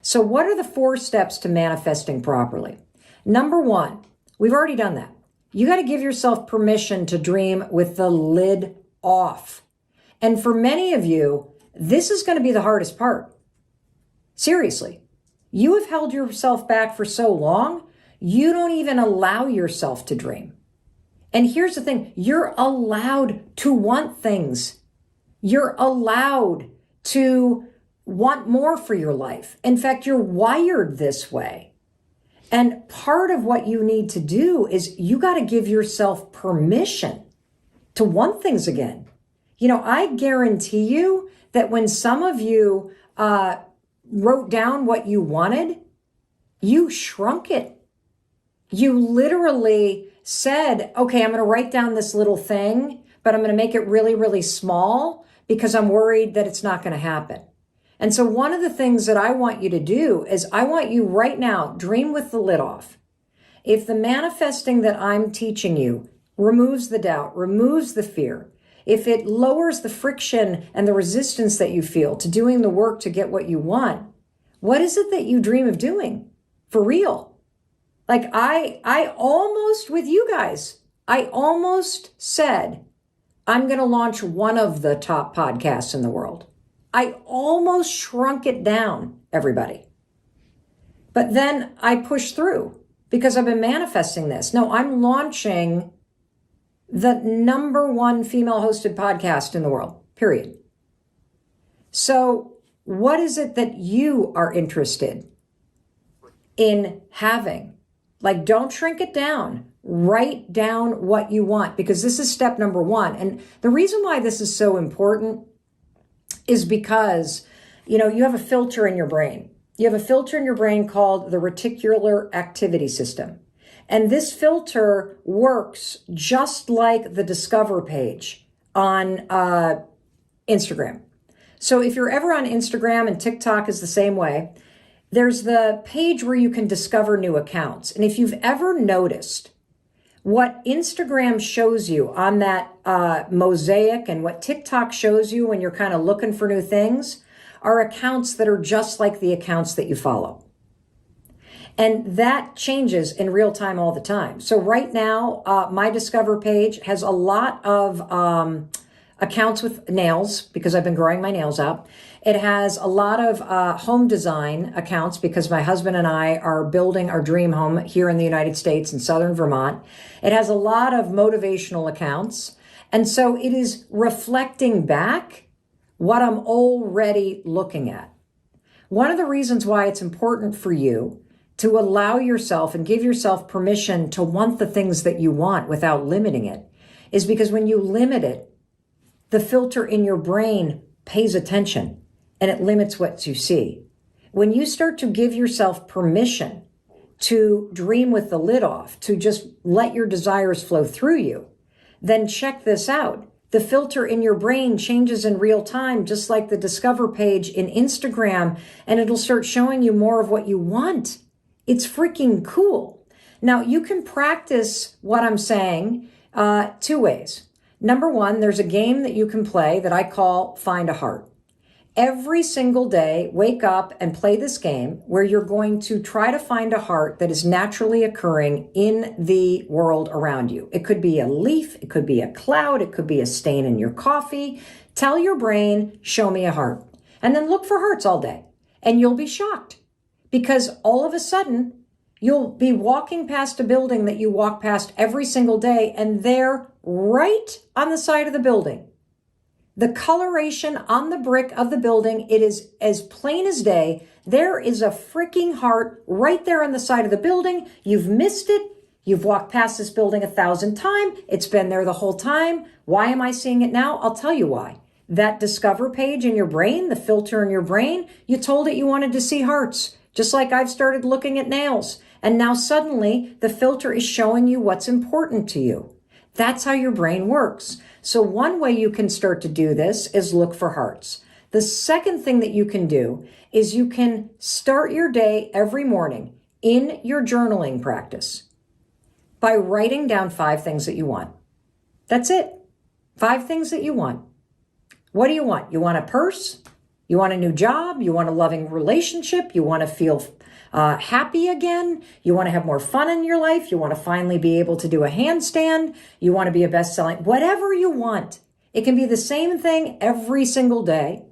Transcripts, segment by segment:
So what are the 4 steps to manifesting properly? Number 1, we've already done that. You got to give yourself permission to dream with the lid off. And for many of you, this is going to be the hardest part. Seriously, you have held yourself back for so long, you don't even allow yourself to dream. And here's the thing, you're allowed to want things. You're allowed to want more for your life. In fact, you're wired this way. And part of what you need to do is you got to give yourself permission to want things again. You know, I guarantee you that when some of you wrote down what you wanted, you shrunk it. You literally said, okay, I'm going to write down this little thing, but I'm going to make it really, really small because I'm worried that it's not going to happen. And so one of the things that I want you to do is I want you right now, dream with the lid off. If the manifesting that I'm teaching you removes the doubt, removes the fear, if it lowers the friction and the resistance that you feel to doing the work to get what you want, what is it that you dream of doing for real? Like I almost with you guys, I almost said, I'm going to launch one of the top podcasts in the world. I almost shrunk it down, everybody. But then I pushed through because I've been manifesting this. No, I'm launching the #1 female hosted podcast in the world, period. So what is it that you are interested in having? Like, don't shrink it down. Write down what you want, because this is step number 1. And the reason why this is so important is because, you have a filter in your brain. You have a filter in your brain called the reticular activity system. And this filter works just like the Discover page on Instagram. So if you're ever on Instagram, and TikTok is the same way, there's the page where you can discover new accounts. And if you've ever noticed what Instagram shows you on that mosaic and what TikTok shows you when you're kind of looking for new things are accounts that are just like the accounts that you follow. And that changes in real time all the time. So right now, my Discover page has a lot of accounts with nails because I've been growing my nails out. It has a lot of home design accounts because my husband and I are building our dream home here in the United States in southern Vermont. It has a lot of motivational accounts. And so it is reflecting back what I'm already looking at. One of the reasons why it's important for you to allow yourself and give yourself permission to want the things that you want without limiting it is because when you limit it, the filter in your brain pays attention and it limits what you see. When you start to give yourself permission to dream with the lid off, to just let your desires flow through you, then check this out. The filter in your brain changes in real time, just like the Discover page in Instagram, and it'll start showing you more of what you want. It's freaking cool. Now, you can practice what I'm saying 2 ways. Number 1, there's a game that you can play that I call Find a Heart. Every single day, wake up and play this game where you're going to try to find a heart that is naturally occurring in the world around you. It could be a leaf, it could be a cloud, it could be a stain in your coffee. Tell your brain, show me a heart. And then look for hearts all day. And you'll be shocked because all of a sudden, you'll be walking past a building that you walk past every single day, and there, right on the side of the building, the coloration on the brick of the building, it is as plain as day. There is a freaking heart right there on the side of the building. You've missed it. You've walked past this building 1,000 times. It's been there the whole time. Why am I seeing it now? I'll tell you why. That Discover page in your brain, the filter in your brain, you told it you wanted to see hearts, just like I've started looking at nails. And now suddenly the filter is showing you what's important to you. That's how your brain works. So one way you can start to do this is look for hearts. The second thing that you can do is you can start your day every morning in your journaling practice by writing down 5 things that you want. That's it. 5 things that you want. What do you want? You want a purse? You want a new job? You want a loving relationship? You want to feel happy again? You want to have more fun in your life? You want to finally be able to do a handstand? You want to be a best-selling, whatever you want. It can be the same thing every single day,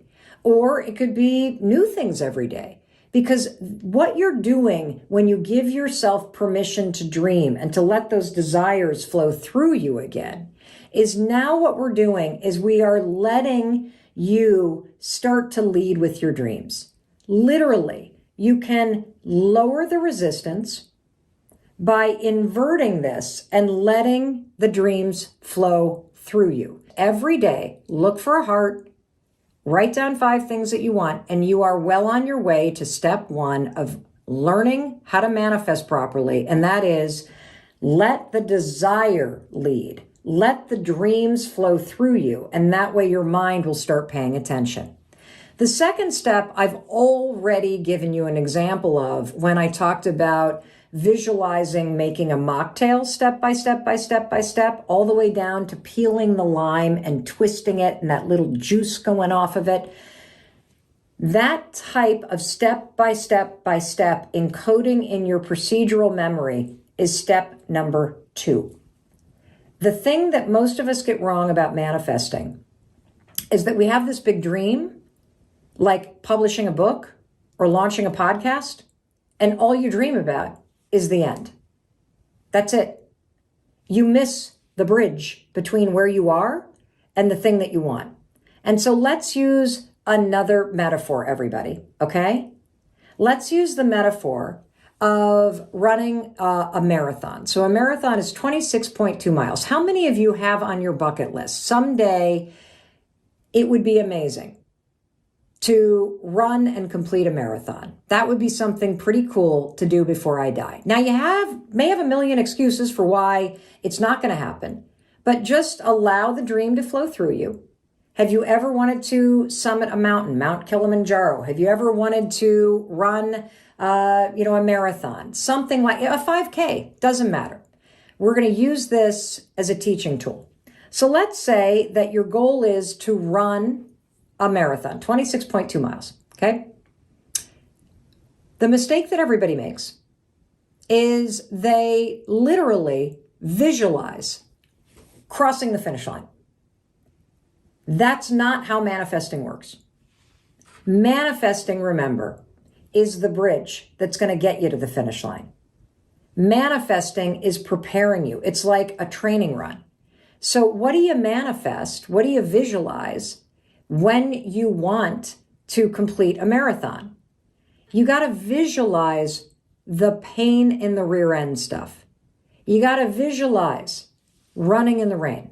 or it could be new things every day. Because what you're doing when you give yourself permission to dream and to let those desires flow through you again is now what we're doing is we are letting you start to lead with your dreams. Literally, you can lower the resistance by inverting this and letting the dreams flow through you. Every day, look for a heart, write down 5 things that you want, and you are well on your way to step 1 of learning how to manifest properly. And that is, let the desire lead. Let the dreams flow through you, and that way your mind will start paying attention. The second step I've already given you an example of when I talked about visualizing making a mocktail step by step by step by step, all the way down to peeling the lime and twisting it and that little juice going off of it. That type of step by step by step encoding in your procedural memory is step number 2. The thing that most of us get wrong about manifesting is that we have this big dream, like publishing a book or launching a podcast, and all you dream about is the end. That's it. You miss the bridge between where you are and the thing that you want. And so let's use another metaphor, everybody, okay? Let's use the metaphor of running a marathon. So a marathon is 26.2 miles. How many of you have on your bucket list? Someday it would be amazing to run and complete a marathon. That would be something pretty cool to do before I die. Now you may have a million excuses for why it's not going to happen, but just allow the dream to flow through you. Have you ever wanted to summit a mountain, Mount Kilimanjaro? Have you ever wanted to run a marathon, something like a 5K, doesn't matter. We're going to use this as a teaching tool. So let's say that your goal is to run a marathon, 26.2 miles, okay? The mistake that everybody makes is they literally visualize crossing the finish line. That's not how manifesting works. Manifesting, remember, is the bridge that's going to get you to the finish line. Manifesting is preparing you. It's like a training run. So what do you manifest? What do you visualize when you want to complete a marathon? You got to visualize the pain in the rear end stuff. You got to visualize running in the rain.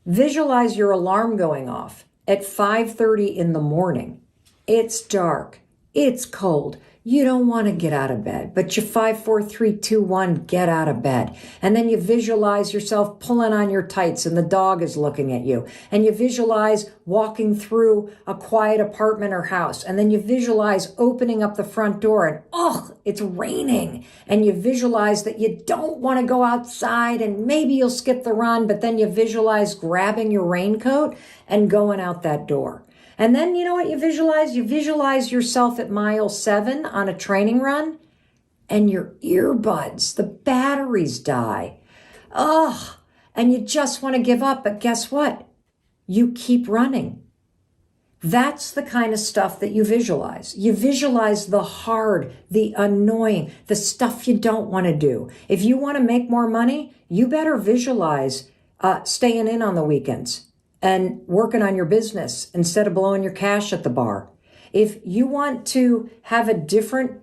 Visualize your alarm going off at 5:30 in the morning. It's dark. It's cold. You don't want to get out of bed, but you 5, 4, 3, 2, 1, get out of bed. And then you visualize yourself pulling on your tights and the dog is looking at you. And you visualize walking through a quiet apartment or house. And then you visualize opening up the front door and, it's raining. And you visualize that you don't want to go outside and maybe you'll skip the run, but then you visualize grabbing your raincoat and going out that door. And then you know what you visualize? You visualize yourself at mile 7 on a training run and your earbuds, the batteries die. And you just want to give up. But guess what? You keep running. That's the kind of stuff that you visualize. You visualize the hard, the annoying, the stuff you don't want to do. If you want to make more money, you better visualize staying in on the weekends and working on your business instead of blowing your cash at the bar. If you want to have a different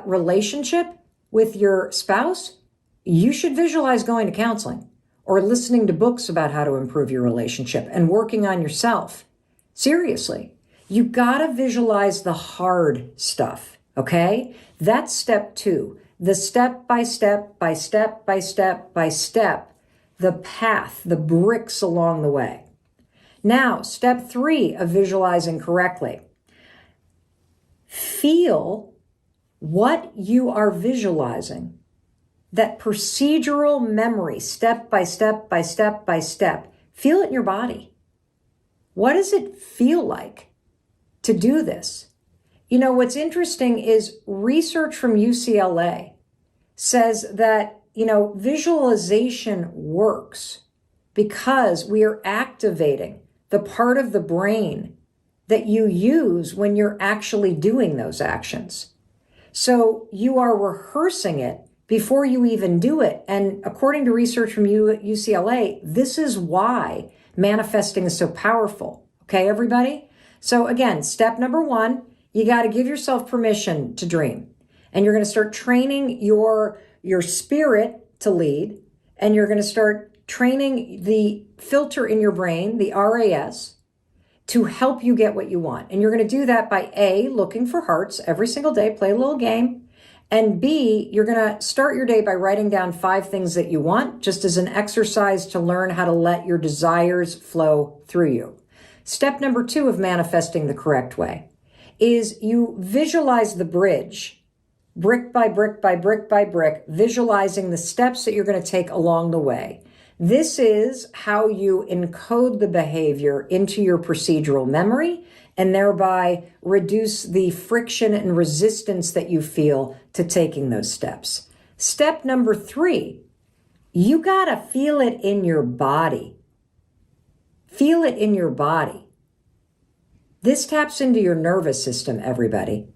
relationship with your spouse, you should visualize going to counseling or listening to books about how to improve your relationship and working on yourself. Seriously, you gotta visualize the hard stuff, okay? That's step 2. The step by step by step by step by step, the path, the bricks along the way. Now, step 3 of visualizing correctly. Feel what you are visualizing. That procedural memory, step by step by step by step. Feel it in your body. What does it feel like? to do this. You know, what's interesting is research from UCLA says that, visualization works because we are activating the part of the brain that you use when you're actually doing those actions. So you are rehearsing it before you even do it. And according to research from UCLA, this is why manifesting is so powerful. Okay, everybody? So again, step number one, you got to give yourself permission to dream. And you're going to start training your spirit to lead. And you're going to start training the filter in your brain, the RAS, to help you get what you want. And you're going to do that by A, looking for hearts every single day, play a little game. And B, you're going to start your day by writing down 5 things that you want, just as an exercise to learn how to let your desires flow through you. Step number 2 of manifesting the correct way is you visualize the bridge, brick by brick by brick by brick, visualizing the steps that you're going to take along the way. This is how you encode the behavior into your procedural memory and thereby reduce the friction and resistance that you feel to taking those steps. Step number 3, you got to feel it in your body. Feel it in your body. This taps into your nervous system, everybody.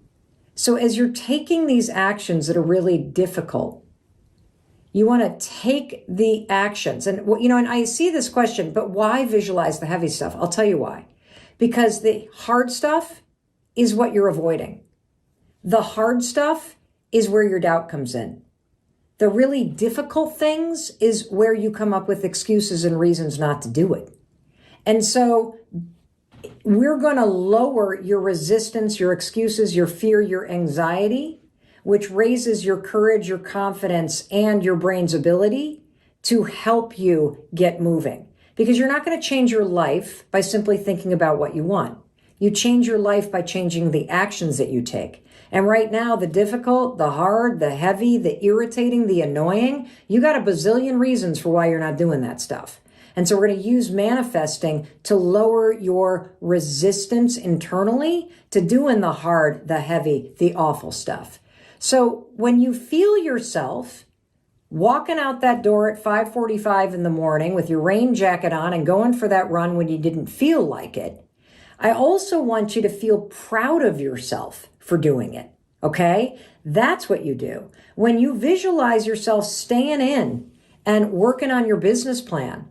So as you're taking these actions that are really difficult, you want to take the actions. And, and I see this question, but why visualize the heavy stuff? I'll tell you why. Because the hard stuff is what you're avoiding. The hard stuff is where your doubt comes in. The really difficult things is where you come up with excuses and reasons not to do it. And so we're going to lower your resistance, your excuses, your fear, your anxiety, which raises your courage, your confidence, and your brain's ability to help you get moving. Because you're not going to change your life by simply thinking about what you want. You change your life by changing the actions that you take. And right now, the difficult, the hard, the heavy, the irritating, the annoying, you got a bazillion reasons for why you're not doing that stuff. And so we're going to use manifesting to lower your resistance internally to doing the hard, the heavy, the awful stuff. So when you feel yourself walking out that door at 5:45 in the morning with your rain jacket on and going for that run when you didn't feel like it, I also want you to feel proud of yourself for doing it. Okay? That's what you do. When you visualize yourself staying in and working on your business plan,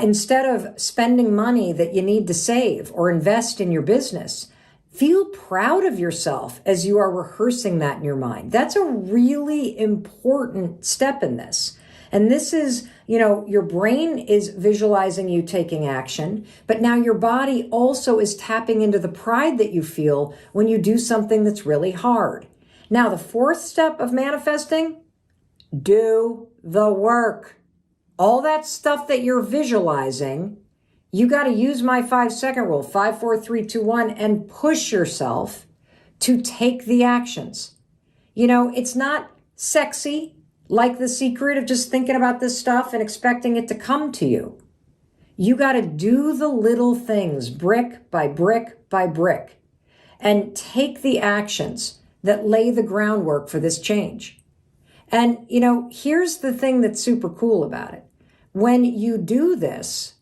instead of spending money that you need to save or invest in your business, feel proud of yourself as you are rehearsing that in your mind. That's a really important step in this. And this is, your brain is visualizing you taking action, but now your body also is tapping into the pride that you feel when you do something that's really hard. Now, the 4th step of manifesting, do the work. All that stuff that you're visualizing, you got to use my 5-second rule, 5, 4, 3, 2, 1, and push yourself to take the actions. It's not sexy like The Secret of just thinking about this stuff and expecting it to come to you. You got to do the little things brick by brick by brick and take the actions that lay the groundwork for this change. And, here's the thing that's super cool about it. When you do this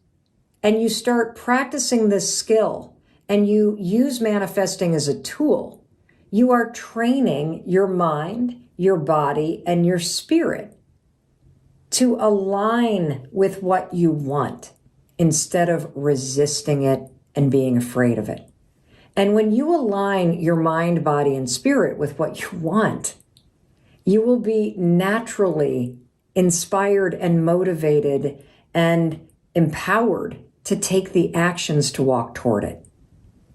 and you start practicing this skill and you use manifesting as a tool, you are training your mind, your body, and your spirit to align with what you want instead of resisting it and being afraid of it. And when you align your mind, body, and spirit with what you want, you will be naturally inspired and motivated and empowered to take the actions to walk toward it.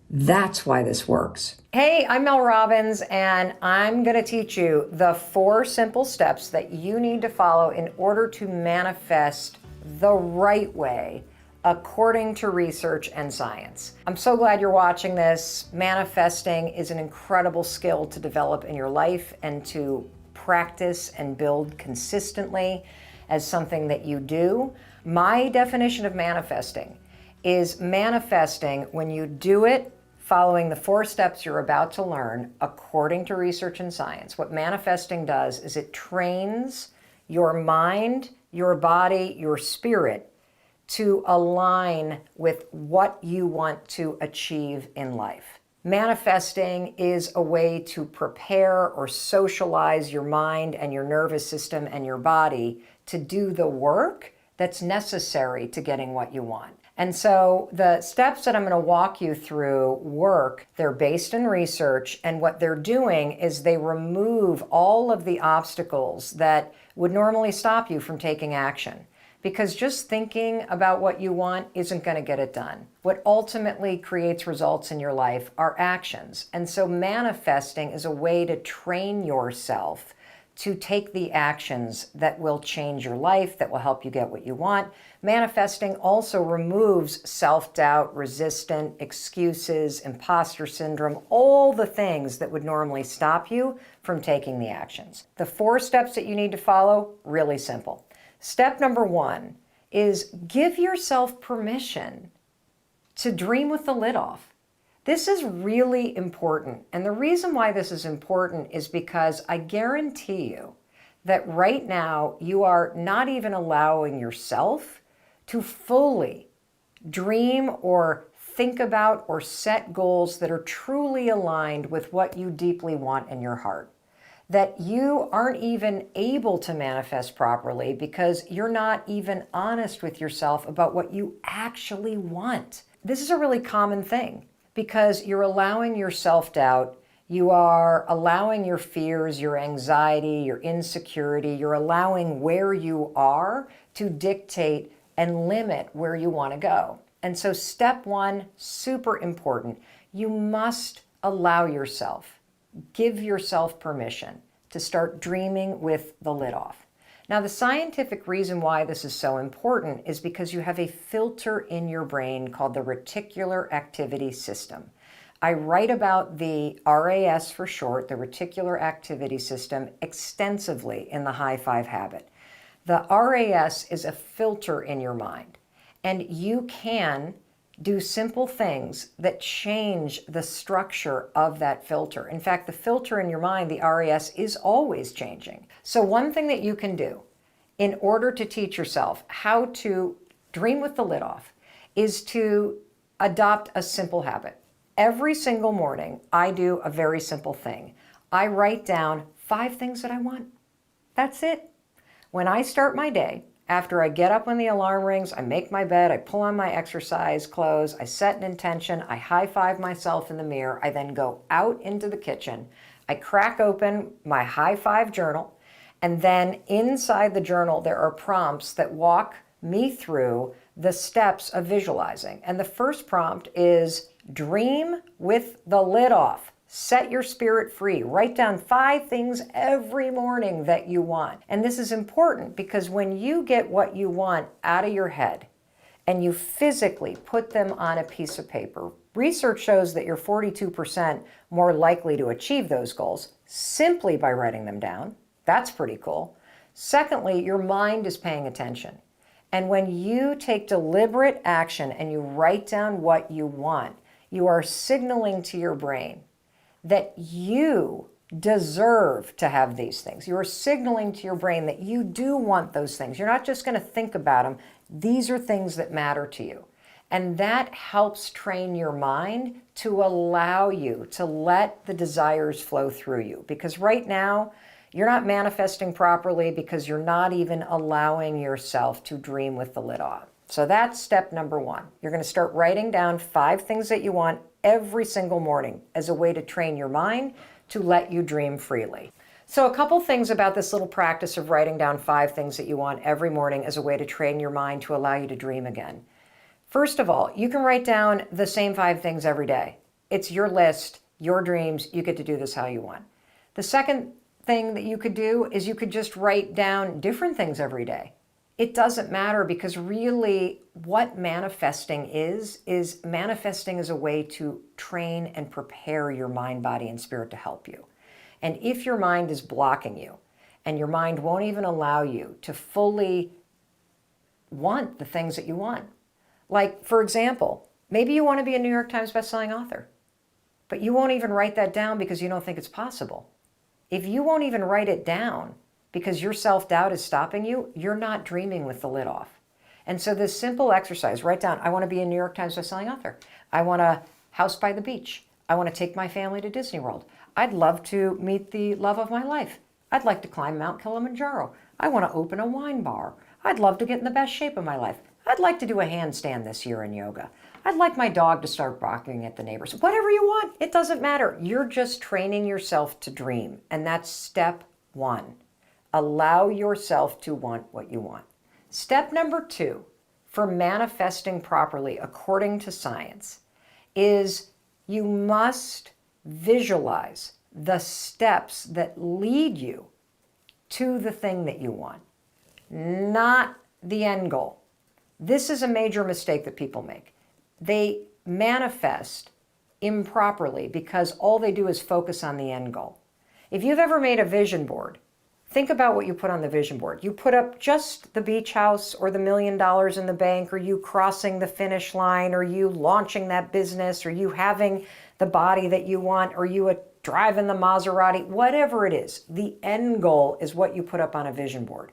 That's why this works. Hey, I'm Mel Robbins, and I'm going to teach you the 4 simple steps that you need to follow in order to manifest the right way according to research and science. I'm so glad you're watching this. Manifesting is an incredible skill to develop in your life and to practice and build consistently as something that you do. My definition of manifesting is manifesting when you do it following the 4 steps you're about to learn, according to research and science, what manifesting does is it trains your mind, your body, your spirit to align with what you want to achieve in life. Manifesting is a way to prepare or socialize your mind and your nervous system and your body to do the work that's necessary to getting what you want. And so the steps that I'm going to walk you through they're based in research, and what they're doing is they remove all of the obstacles that would normally stop you from taking action. Because just thinking about what you want isn't going to get it done. What ultimately creates results in your life are actions. And so manifesting is a way to train yourself to take the actions that will change your life, that will help you get what you want. Manifesting also removes self-doubt, resistance, excuses, imposter syndrome, all the things that would normally stop you from taking the actions. The 4 steps that you need to follow, really simple. Step number 1 is give yourself permission to dream with the lid off. This is really important. And the reason why this is important is because I guarantee you that right now you are not even allowing yourself to fully dream or think about or set goals that are truly aligned with what you deeply want in your heart. That you aren't even able to manifest properly because you're not even honest with yourself about what you actually want. This is a really common thing because you're allowing your self-doubt, you are allowing your fears, your anxiety, your insecurity, you're allowing where you are to dictate and limit where you want to go. And so step 1, super important. You must allow yourself, give yourself permission to start dreaming with the lid off. Now, the scientific reason why this is so important is because you have a filter in your brain called the reticular activity system. I write about the RAS for short, the reticular activity system, extensively in the High 5 Habit. The RAS is a filter in your mind, and you can do simple things that change the structure of that filter. In fact, the filter in your mind, the RAS, is always changing. So one thing that you can do in order to teach yourself how to dream with the lid off is to adopt a simple habit. Every single morning, I do a very simple thing. I write down 5 things that I want. That's it. When I start my day, after I get up when the alarm rings, I make my bed, I pull on my exercise clothes, I set an intention, I high-five myself in the mirror, I then go out into the kitchen, I crack open my high-five journal, and then inside the journal there are prompts that walk me through the steps of visualizing. And the first prompt is dream with the lid off. Set your spirit free. Write down 5 things every morning that you want. And this is important because when you get what you want out of your head and you physically put them on a piece of paper, research shows that you're 42% more likely to achieve those goals simply by writing them down. That's pretty cool. Secondly, your mind is paying attention. And when you take deliberate action and you write down what you want, you are signaling to your brain that you deserve to have these things. You're signaling to your brain that you do want those things. You're not just going to think about them. These are things that matter to you. And that helps train your mind to allow you to let the desires flow through you. Because right now, you're not manifesting properly because you're not even allowing yourself to dream with the lid off. So that's step number 1. You're going to start writing down 5 things that you want every single morning as a way to train your mind to let you dream freely. So a couple things about this little practice of writing down 5 things that you want every morning as a way to train your mind to allow you to dream again. First of all, you can write down the same 5 things every day. It's your list, your dreams. You get to do this how you want. The second thing that you could do is you could just write down different things every day. It doesn't matter because really what manifesting is manifesting as a way to train and prepare your mind, body, and spirit to help you. And if your mind is blocking you and your mind won't even allow you to fully want the things that you want, like, for example, maybe you want to be a New York Times bestselling author. but you won't even write that down because you don't think it's possible. If you won't even write it down because your self-doubt is stopping you, you're not dreaming with the lid off. And so this simple exercise, write down, I want to be a New York Times bestselling author. I want a house by the beach. I want to take my family to Disney World. I'd love to meet the love of my life. I'd like to climb Mount Kilimanjaro. I want to open a wine bar. I'd love to get in the best shape of my life. I'd like to do a handstand this year in yoga. I'd like my dog to start barking at the neighbors. Whatever you want, it doesn't matter. You're just training yourself to dream. And that's step one. Allow yourself to want what you want. Step number two for manifesting properly according to science is you must visualize the steps that lead you to the thing that you want, not the end goal. This is a major mistake that people make. They manifest improperly because all they do is focus on the end goal. If you've ever made a vision board, think about what you put on the vision board. You put up just the beach house or the $1 million in the bank, or you crossing the finish line, or you launching that business, or you having the body that you want, or you driving the Maserati, whatever it is. The end goal is what you put up on a vision board.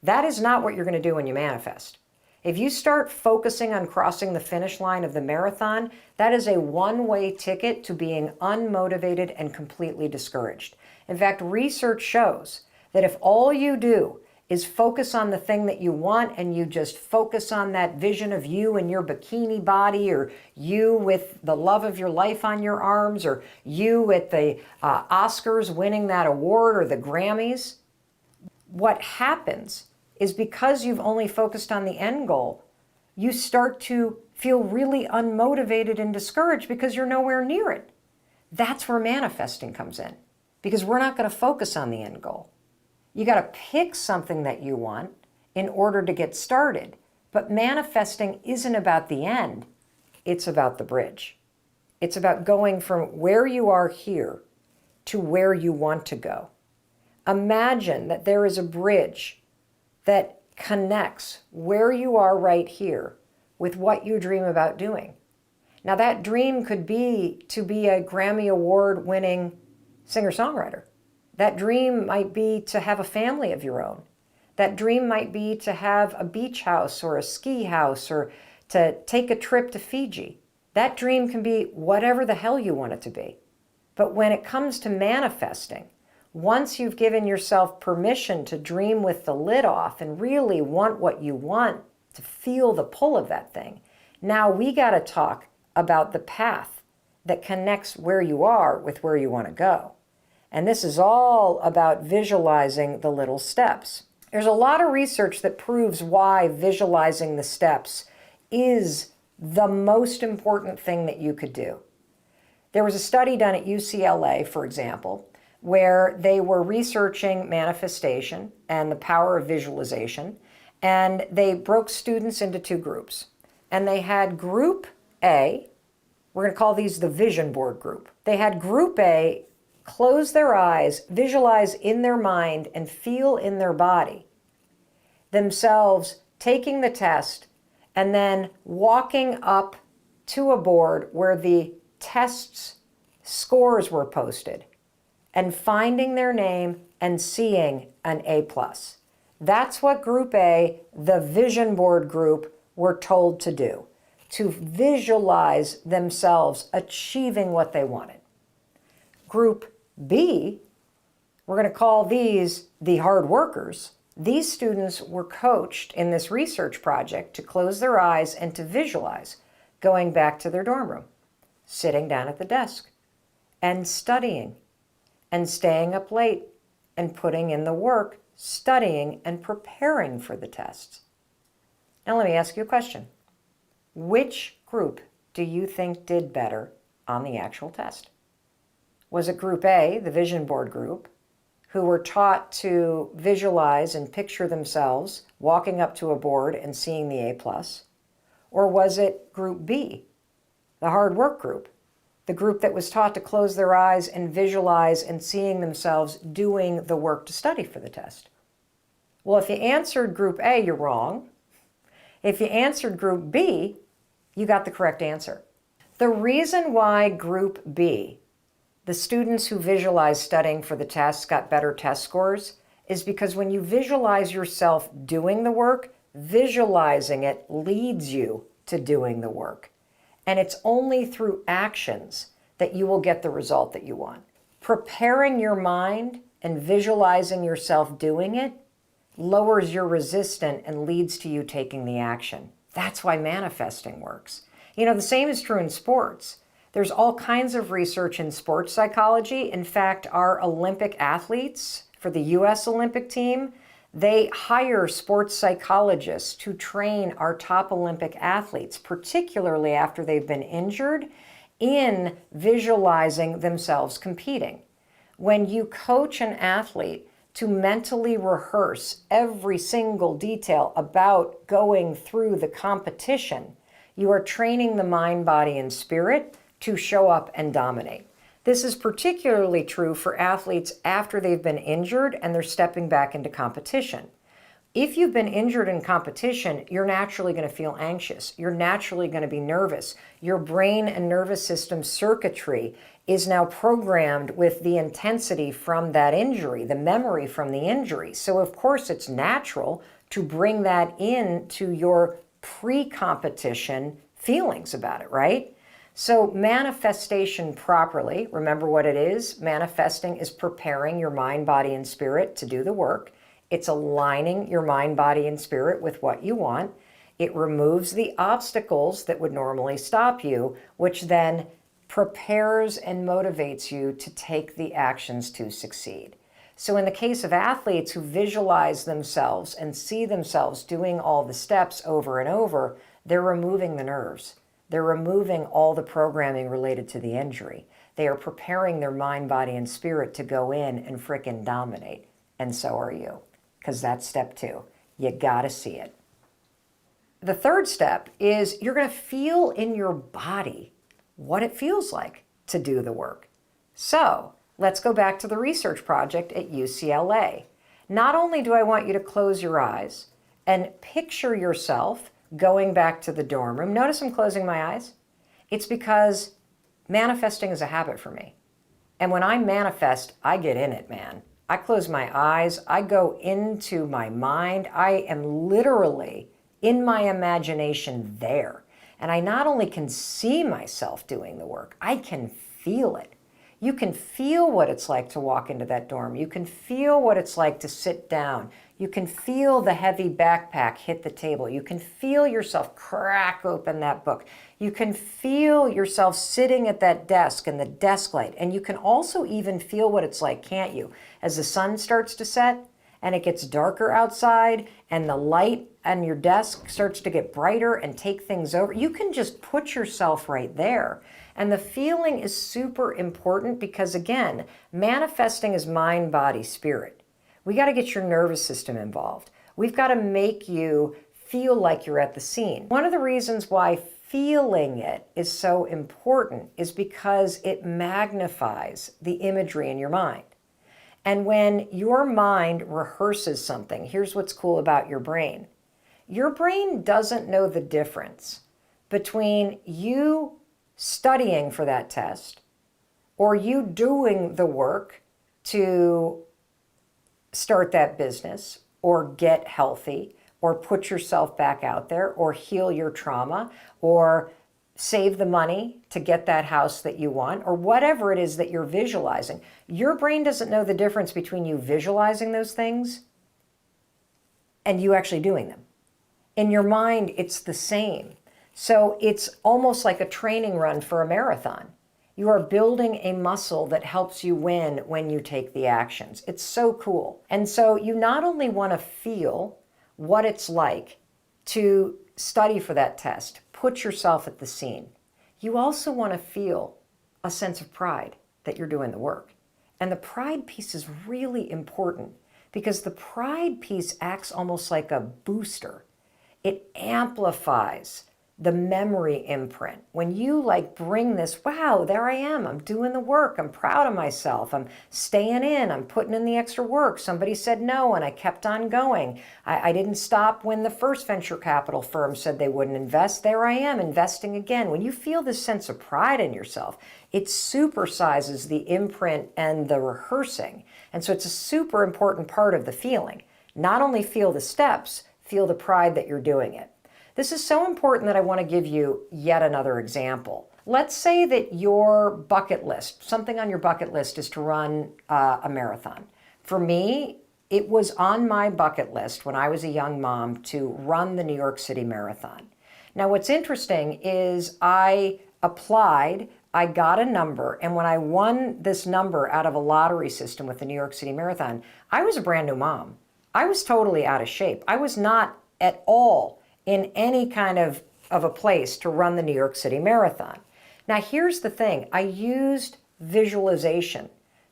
That is not what you're going to do when you manifest. If you start focusing on crossing the finish line of the marathon, that is a one-way ticket to being unmotivated and completely discouraged. In fact, research shows that if all you do is focus on the thing that you want, and you just focus on that vision of you and your bikini body, or you with the love of your life on your arms, or you at the Oscars winning that award, or the Grammys, what happens is because you've only focused on the end goal, you start to feel really unmotivated and discouraged because you're nowhere near it. That's where manifesting comes in, because we're not going to focus on the end goal. You got to pick something that you want in order to get started. But manifesting isn't about the end. It's about the bridge. It's about going from where you are here to where you want to go. Imagine that there is a bridge that connects where you are right here with what you dream about doing. Now, that dream could be to be a Grammy Award winning singer-songwriter. That dream might be to have a family of your own. That dream might be to have a beach house or a ski house, or to take a trip to Fiji. That dream can be whatever the hell you want it to be. But when it comes to manifesting, once you've given yourself permission to dream with the lid off and really want what you want, to feel the pull of that thing, now we got to talk about the path that connects where you are with where you want to go. And this is all about visualizing the little steps. There's a lot of research that proves why visualizing the steps is the most important thing that you could do. There was a study done at UCLA, for example, where they were researching manifestation and the power of visualization, and they broke students into two groups. And they had Group A, we're going to call these the vision board group. They had Group A close their eyes, visualize in their mind, and feel in their body themselves taking the test and then walking up to a board where the test's scores were posted and finding their name and seeing an A+. That's what Group A, the vision board group, were told to do, to visualize themselves achieving what they wanted. Group B, we're going to call these the hard workers. These students were coached in this research project to close their eyes and to visualize going back to their dorm room, sitting down at the desk, and studying, and staying up late, and putting in the work, studying and preparing for the tests. Now let me ask you a question. Which group do you think did better on the actual test? Was it Group A, the vision board group, who were taught to visualize and picture themselves walking up to a board and seeing the A+? Or was it Group B, the hard work group, the group that was taught to close their eyes and visualize and seeing themselves doing the work to study for the test? Well, if you answered Group A, you're wrong. If you answered Group B, you got the correct answer. The reason why Group B, the students who visualized studying for the tests, got better test scores, is because when you visualize yourself doing the work, visualizing it leads you to doing the work. And it's only through actions that you will get the result that you want. Preparing your mind and visualizing yourself doing it lowers your resistance and leads to you taking the action. That's why manifesting works. You know, the same is true in sports. There's all kinds of research in sports psychology. In fact, our Olympic athletes for the U.S. Olympic team, they hire sports psychologists to train our top Olympic athletes, particularly after they've been injured, in visualizing themselves competing. When you coach an athlete to mentally rehearse every single detail about going through the competition, you are training the mind, body, and spirit to show up and dominate. This is particularly true for athletes after they've been injured and they're stepping back into competition. If you've been injured in competition, you're naturally going to feel anxious. You're naturally going to be nervous. Your brain and nervous system circuitry is now programmed with the intensity from that injury, the memory from the injury. So of course it's natural to bring that into your pre-competition feelings about it, right? So manifestation properly, remember what it is? Manifesting is preparing your mind, body, and spirit to do the work. It's aligning your mind, body, and spirit with what you want. It removes the obstacles that would normally stop you, which then prepares and motivates you to take the actions to succeed. So in the case of athletes who visualize themselves and see themselves doing all the steps over and over, they're removing the nerves. They're removing all the programming related to the injury. They are preparing their mind, body, and spirit to go in and frickin' dominate. And so are you, because that's step 2. You gotta see it. The third step is you're gonna feel in your body what it feels like to do the work. So let's go back to the research project at UCLA. Not only do I want you to close your eyes and picture yourself going back to the dorm room. Notice I'm closing my eyes. It's because manifesting is a habit for me. And when I manifest, I get in it, man. I close my eyes. I go into my mind. I am literally in my imagination there. And I not only can see myself doing the work, I can feel it. You can feel what it's like to walk into that dorm. You can feel what it's like to sit down. You can feel the heavy backpack hit the table. You can feel yourself crack open that book. You can feel yourself sitting at that desk and the desk light. And you can also even feel what it's like, can't you? As the sun starts to set and it gets darker outside and the light on your desk starts to get brighter and take things over, you can just put yourself right there. And the feeling is super important because, again, manifesting is mind, body, spirit. We got to get your nervous system involved. We've got to make you feel like you're at the scene. One of the reasons why feeling it is so important is because it magnifies the imagery in your mind. And when your mind rehearses something, here's what's cool about your brain. Your brain doesn't know the difference between you studying for that test or you doing the work to start that business or get healthy or put yourself back out there or heal your trauma or save the money to get that house that you want or whatever it is that you're visualizing. Your brain doesn't know the difference between you visualizing those things and you actually doing them. In your mind, it's the same. So it's almost like a training run for a marathon. You are building a muscle that helps you win when you take the actions. It's so cool. And so you not only want to feel what it's like to study for that test, put yourself at the scene. You also want to feel a sense of pride that you're doing the work. And the pride piece is really important because the pride piece acts almost like a booster. It amplifies the memory imprint. When you like bring this, wow, there I am, I'm doing the work, I'm proud of myself, I'm staying in, I'm putting in the extra work. Somebody said no and I kept on going. I didn't stop when the first venture capital firm said they wouldn't invest. There I am investing again. When you feel this sense of pride in yourself, it supersizes the imprint and the rehearsing. And so it's a super important part of the feeling. Not only feel the steps, feel the pride that you're doing it. This is so important that I want to give you yet another example. Let's say that your bucket list, something on your bucket list is to run a marathon. For me, it was on my bucket list when I was a young mom to run the New York City Marathon. Now, what's interesting is I applied, I got a number, and when I won this number out of a lottery system with the New York City Marathon, I was a brand new mom. I was totally out of shape. I was not at all in any kind of a place to run the New York City Marathon. Now, here's the thing. I used visualization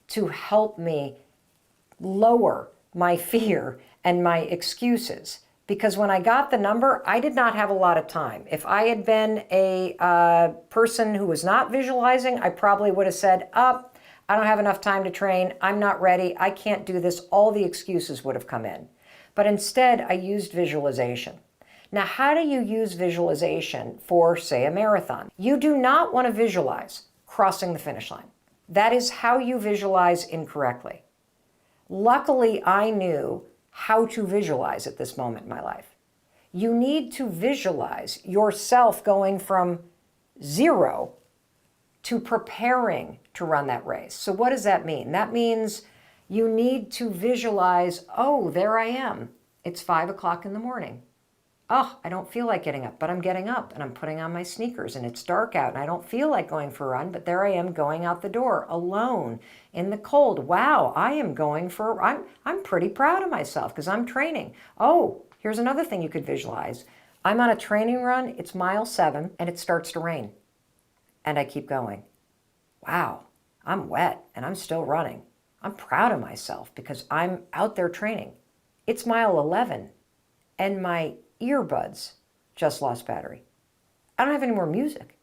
to help me lower my fear and my excuses. Because when I got the number, I did not have a lot of time. If I had been a person who was not visualizing, I probably would have said, I don't have enough time to train, I'm not ready, I can't do this. All the excuses would have come in. But instead, I used visualization. Now, how do you use visualization for, say, a marathon? You do not want to visualize crossing the finish line. That is how you visualize incorrectly. Luckily, I knew how to visualize at this moment in my life. You need to visualize yourself going from 0 to preparing to run that race. So what does that mean? That means you need to visualize, oh, there I am. It's 5 o'clock in the morning. Oh, I don't feel like getting up, but I'm getting up and I'm putting on my sneakers and it's dark out and I don't feel like going for a run, but there I am going out the door alone in the cold. Wow, I am going for, I'm pretty proud of myself because I'm training. Oh, here's another thing you could visualize. I'm on a training run, it's mile 7 and it starts to rain and I keep going. Wow, I'm wet and I'm still running. I'm proud of myself because I'm out there training. It's mile 11 and my earbuds just lost battery. I don't have any more music.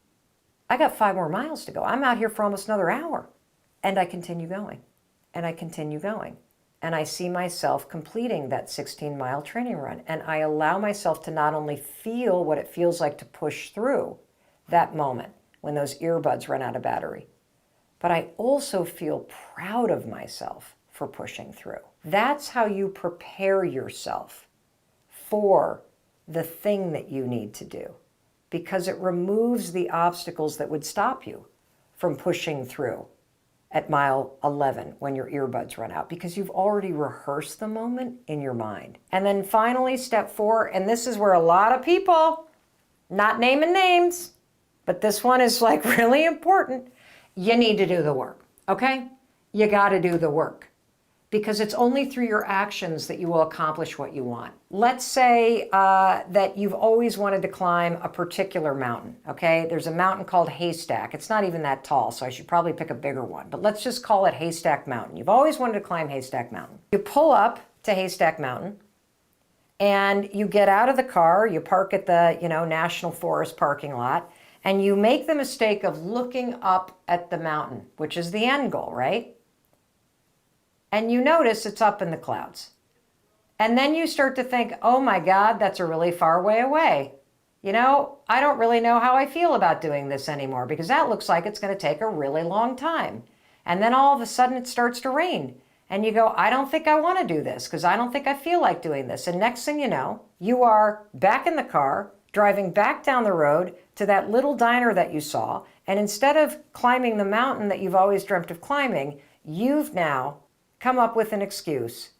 I got 5 more miles to go. I'm out here for almost another hour. And I continue going. And I continue going. And I see myself completing that 16-mile training run. And I allow myself to not only feel what it feels like to push through that moment when those earbuds run out of battery, but I also feel proud of myself for pushing through. That's how you prepare yourself for the thing that you need to do, because it removes the obstacles that would stop you from pushing through at mile 11 when your earbuds run out, because you've already rehearsed the moment in your mind. And then finally, step 4, and this is where a lot of people, not naming names, but this one is like really important. You need to do the work, okay? You got to do the work. Because it's only through your actions that you will accomplish what you want. Let's say that you've always wanted to climb a particular mountain, okay? There's a mountain called Haystack. It's not even that tall, so I should probably pick a bbigger one. But let's just call it Haystack Mountain. You've always wanted to climb Haystack Mountain. You pull up to Haystack Mountain, and you get out of the car, you park at the National Forest parking lot, and you make the mistake of looking up at the mountain, which is the end goal, right? And you notice it's up in the clouds. And then you start to think, oh my God, that's a really far way away. I don't really know how I feel about doing this anymore because that looks like it's going to take a really long time. And then all of a sudden it starts to rain. And you go, I don't think I want to do this because I don't think I feel like doing this. And next thing you know, you are back in the car, driving back down the road to that little diner that you saw. And instead of climbing the mountain that you've always dreamt of climbing, you've now come up with an excuse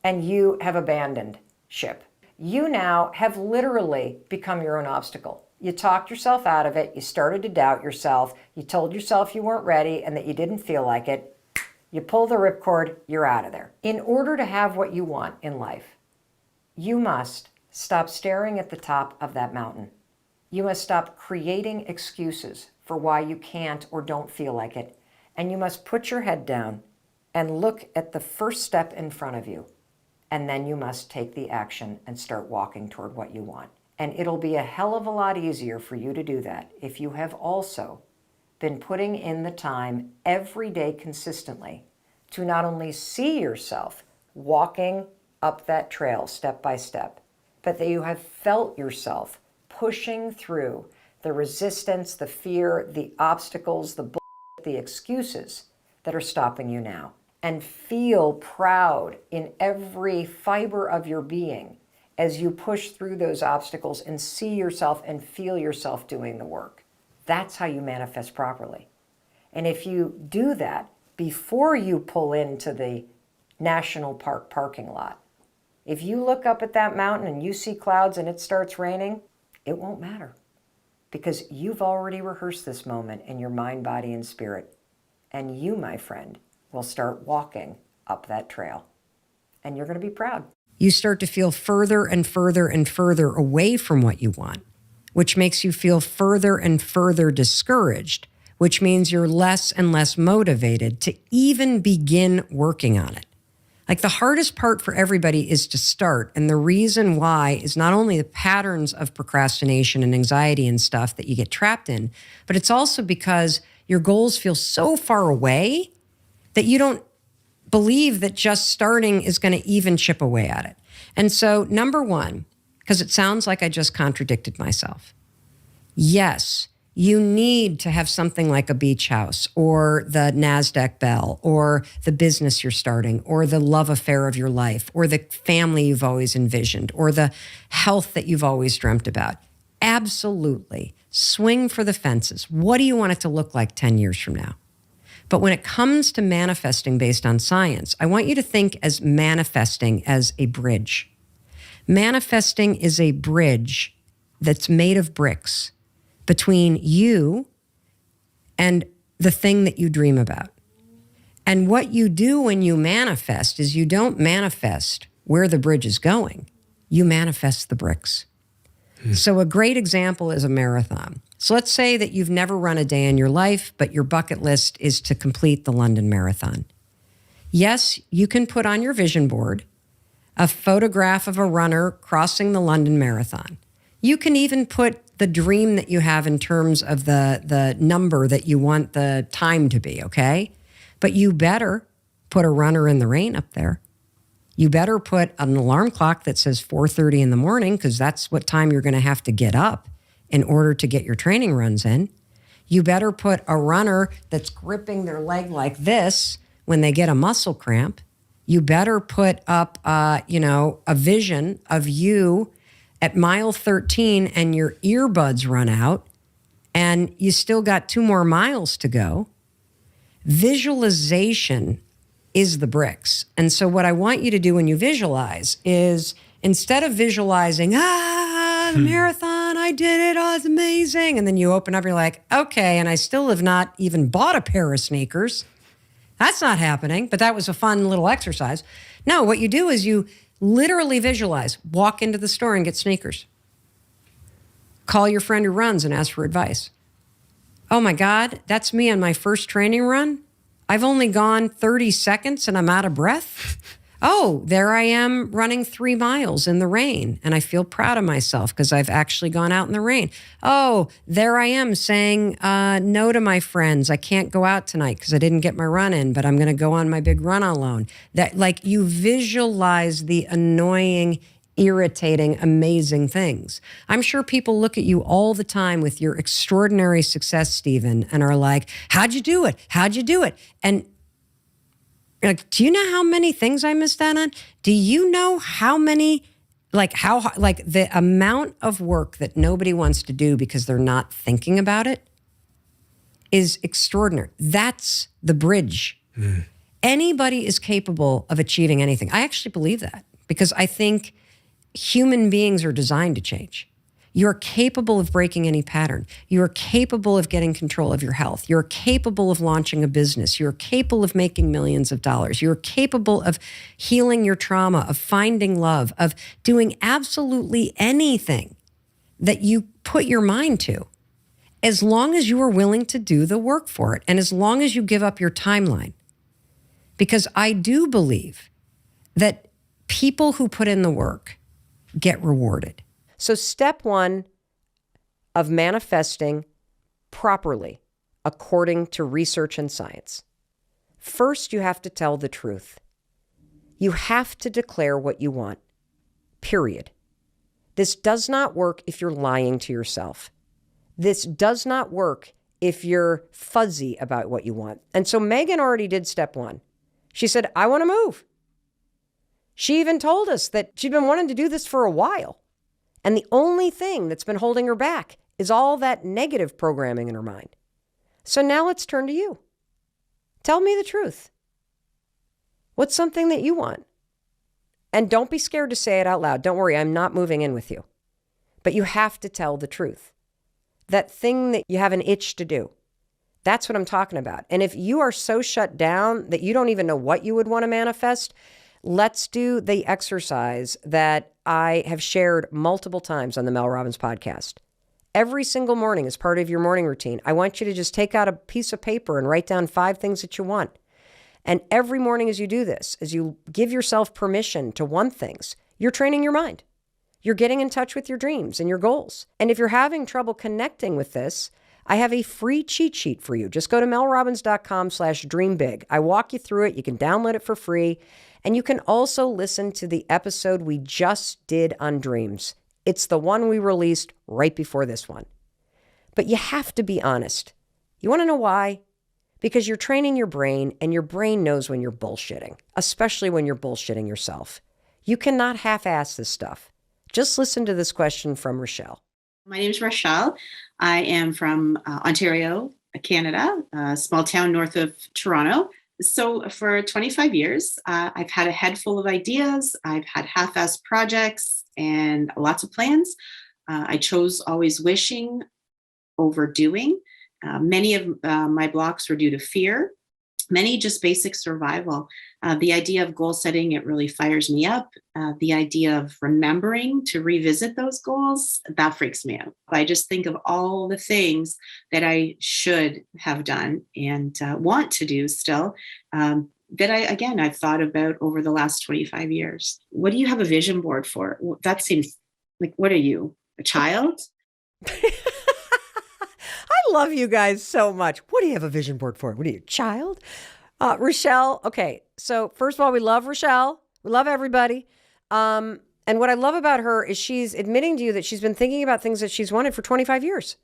and you have abandoned ship. You now have literally become your own obstacle. You talked yourself out of it. You started to doubt yourself. You told yourself you weren't ready and that you didn't feel like it. You pull the ripcord, you're out of there. In order to have what you want in life, you must stop staring at the top of that mountain. You must stop creating excuses for why you can't or don't feel like it. And you must put your head down and look at the first step in front of you. And then you must take the action and start walking toward what you want. And it'll be a hell of a lot easier for you to do that if you have also been putting in the time every day consistently to not only see yourself walking up that trail step by step, but that you have felt yourself pushing through the resistance, the fear, the obstacles, the excuses that are stopping you now. And feel proud in every fiber of your being as you push through those obstacles and see yourself and feel yourself doing the work. That's how you manifest properly. And if you do that before you pull into the national park parking lot, if you look up at that mountain and you see clouds and it starts raining, it won't matter, because you've already rehearsed this moment in your mind, body, and spirit. And you, my friend, will start walking up that trail. And you're going to be proud. You start to feel further and further and further away from what you want, which makes you feel further and further discouraged, which means you're less and less motivated to even begin working on it. Like, the hardest part for everybody is to start. And the reason why is not only the patterns of procrastination and anxiety and stuff that you get trapped in, but it's also because your goals feel so far away that you don't believe that just starting is going to even chip away at it. And so, number one, because it sounds like I just contradicted myself. Yes, you need to have something like a beach house or the NASDAQ bell or the business you're starting or the love affair of your life or the family you've always envisioned or the health that you've always dreamt about. Absolutely. Swing for the fences. What do you want it to look like 10 years from now? But when it comes to manifesting based on science, I want you to think as manifesting as a bridge. Manifesting is a bridge that's made of bricks between you and the thing that you dream about. And what you do when you manifest is you don't manifest where the bridge is going. You manifest the bricks. So a great example is a marathon. So let's say that you've never run a day in your life, but your bucket list is to complete the London Marathon. Yes, you can put on your vision board a photograph of a runner crossing the London Marathon. You can even put the dream that you have in terms of the number that you want the time to be, okay? But you better put a runner in the rain up there. You better put an alarm clock that says 4:30 in the morning, because that's what time you're going to have to get up in order to get your training runs in. You better put a runner that's gripping their leg like this when they get a muscle cramp. You better put up, a vision of you at mile 13 and your earbuds run out and you still got 2 more miles to go. Visualization is the bricks. And so what I want you to do when you visualize is, instead of visualizing, the marathon, I did it, oh, it's amazing. And then you open up, you're like, okay, and I still have not even bought a pair of sneakers. That's not happening, but that was a fun little exercise. No, what you do is you literally visualize, walk into the store and get sneakers. Call your friend who runs and ask for advice. Oh my God, that's me on my first training run. I've only gone 30 seconds and I'm out of breath. Oh, there I am running 3 miles in the rain and I feel proud of myself because I've actually gone out in the rain. Oh, there I am saying no to my friends. I can't go out tonight because I didn't get my run in, but I'm going to go on my big run alone. That, like, you visualize the annoying, irritating, amazing things. I'm sure people look at you all the time with your extraordinary success, Stephen, and are like, how'd you do it? How'd you do it? And like, do you know how many things I missed out on? Do you know how many, the amount of work that nobody wants to do because they're not thinking about it is extraordinary. That's the bridge. Anybody is capable of achieving anything. I actually believe that because I think human beings are designed to change. You're capable of breaking any pattern. You're capable of getting control of your health. You're capable of launching a business. You're capable of making millions of dollars. You're capable of healing your trauma, of finding love, of doing absolutely anything that you put your mind to, as long as you are willing to do the work for it and as long as you give up your timeline. Because I do believe that people who put in the work get rewarded. So step one of manifesting properly, according to research and science. First, you have to tell the truth. You have to declare what you want, period. This does not work if you're lying to yourself. This does not work if you're fuzzy about what you want. And so Megan already did step one. She said, I want to move. She even told us that she'd been wanting to do this for a while. And the only thing that's been holding her back is all that negative programming in her mind. So now let's turn to you. Tell me the truth. What's something that you want? And don't be scared to say it out loud. Don't worry, I'm not moving in with you. But you have to tell the truth. That thing that you have an itch to do. That's what I'm talking about. And if you are so shut down that you don't even know what you would want to manifest, let's do the exercise that I have shared multiple times on the Mel Robbins podcast. Every single morning as part of your morning routine, I want you to just take out a piece of paper and write down 5 things that you want. And every morning as you do this, as you give yourself permission to want things, you're training your mind. You're getting in touch with your dreams and your goals. And if you're having trouble connecting with this, I have a free cheat sheet for you. Just go to melrobbins.com/dreambig. I walk you through it. You can download it for free. And you can also listen to the episode we just did on dreams. It's the one we released right before this one. But you have to be honest. You want to know why? Because you're training your brain, and your brain knows when you're bullshitting, especially when you're bullshitting yourself. You cannot half-ass this stuff. Just listen to this question from Rochelle. My name is Rochelle. I am from Ontario, Canada, a small town north of Toronto. So for 25 years, I've had a head full of ideas. I've had half-assed projects and lots of plans. I chose always wishing over doing. Many of my blocks were due to fear, many just basic survival. The idea of goal setting, it really fires me up. The idea of remembering to revisit those goals, that freaks me out. I just think of all the things that I should have done and want to do still that I've thought about over the last 25 years. What do you have a vision board for? That seems like, what are you, a child? I love you guys so much. What do you have a vision board for? What are you, a child? Rochelle, okay. So first of all, we love Rochelle. We love everybody. And what I love about her is she's admitting to you that she's been thinking about things that she's wanted for 25 years.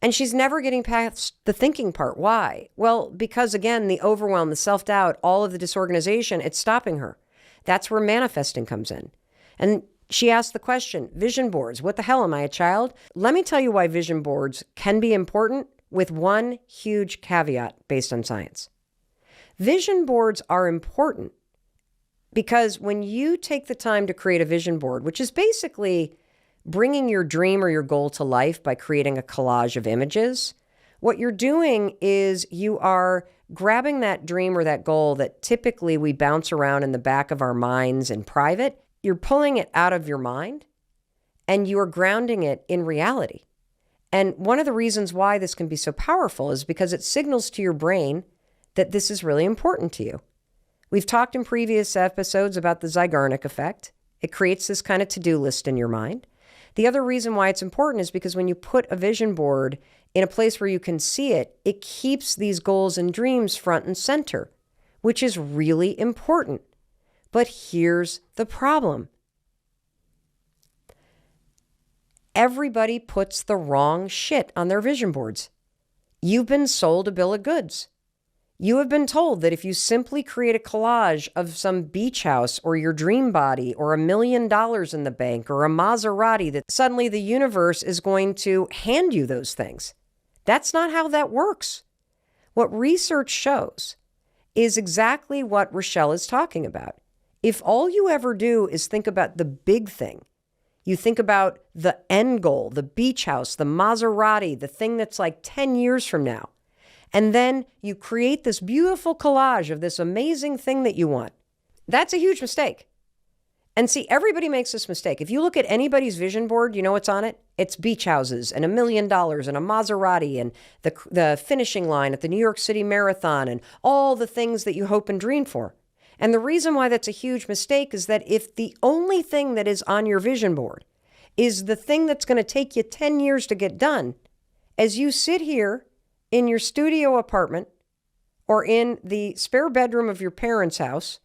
And she's never getting past the thinking part. Why? Well, because again, the overwhelm, the self-doubt, all of the disorganization, it's stopping her. That's where manifesting comes in. And she asked the question, vision boards, what the hell, am I a child? Let me tell you why vision boards can be important with one huge caveat based on science. Vision boards are important because when you take the time to create a vision board, which is basically bringing your dream or your goal to life by creating a collage of images, what you're doing is you are grabbing that dream or that goal that typically we bounce around in the back of our minds in private. You're pulling it out of your mind and you are grounding it in reality. And one of the reasons why this can be so powerful is because it signals to your brain that this is really important to you. We've talked in previous episodes about the Zeigarnik effect. It creates this kind of to-do list in your mind. The other reason why it's important is because when you put a vision board in a place where you can see it, it keeps these goals and dreams front and center, which is really important. But here's the problem. Everybody puts the wrong shit on their vision boards. You've been sold a bill of goods. You have been told that if you simply create a collage of some beach house or your dream body or $1 million in the bank or a Maserati, that suddenly the universe is going to hand you those things. That's not how that works. What research shows is exactly what Rochelle is talking about. If all you ever do is think about the big thing, you think about the end goal, the beach house, the Maserati, the thing that's like 10 years from now, and then you create this beautiful collage of this amazing thing that you want. That's a huge mistake. And see, everybody makes this mistake. If you look at anybody's vision board, you know what's on it? It's beach houses and $1 million and a Maserati and the finishing line at the New York City Marathon and all the things that you hope and dream for. And the reason why that's a huge mistake is that if the only thing that is on your vision board is the thing that's going to take you 10 years to get done. As you sit here in your studio apartment or in the spare bedroom of your parents' house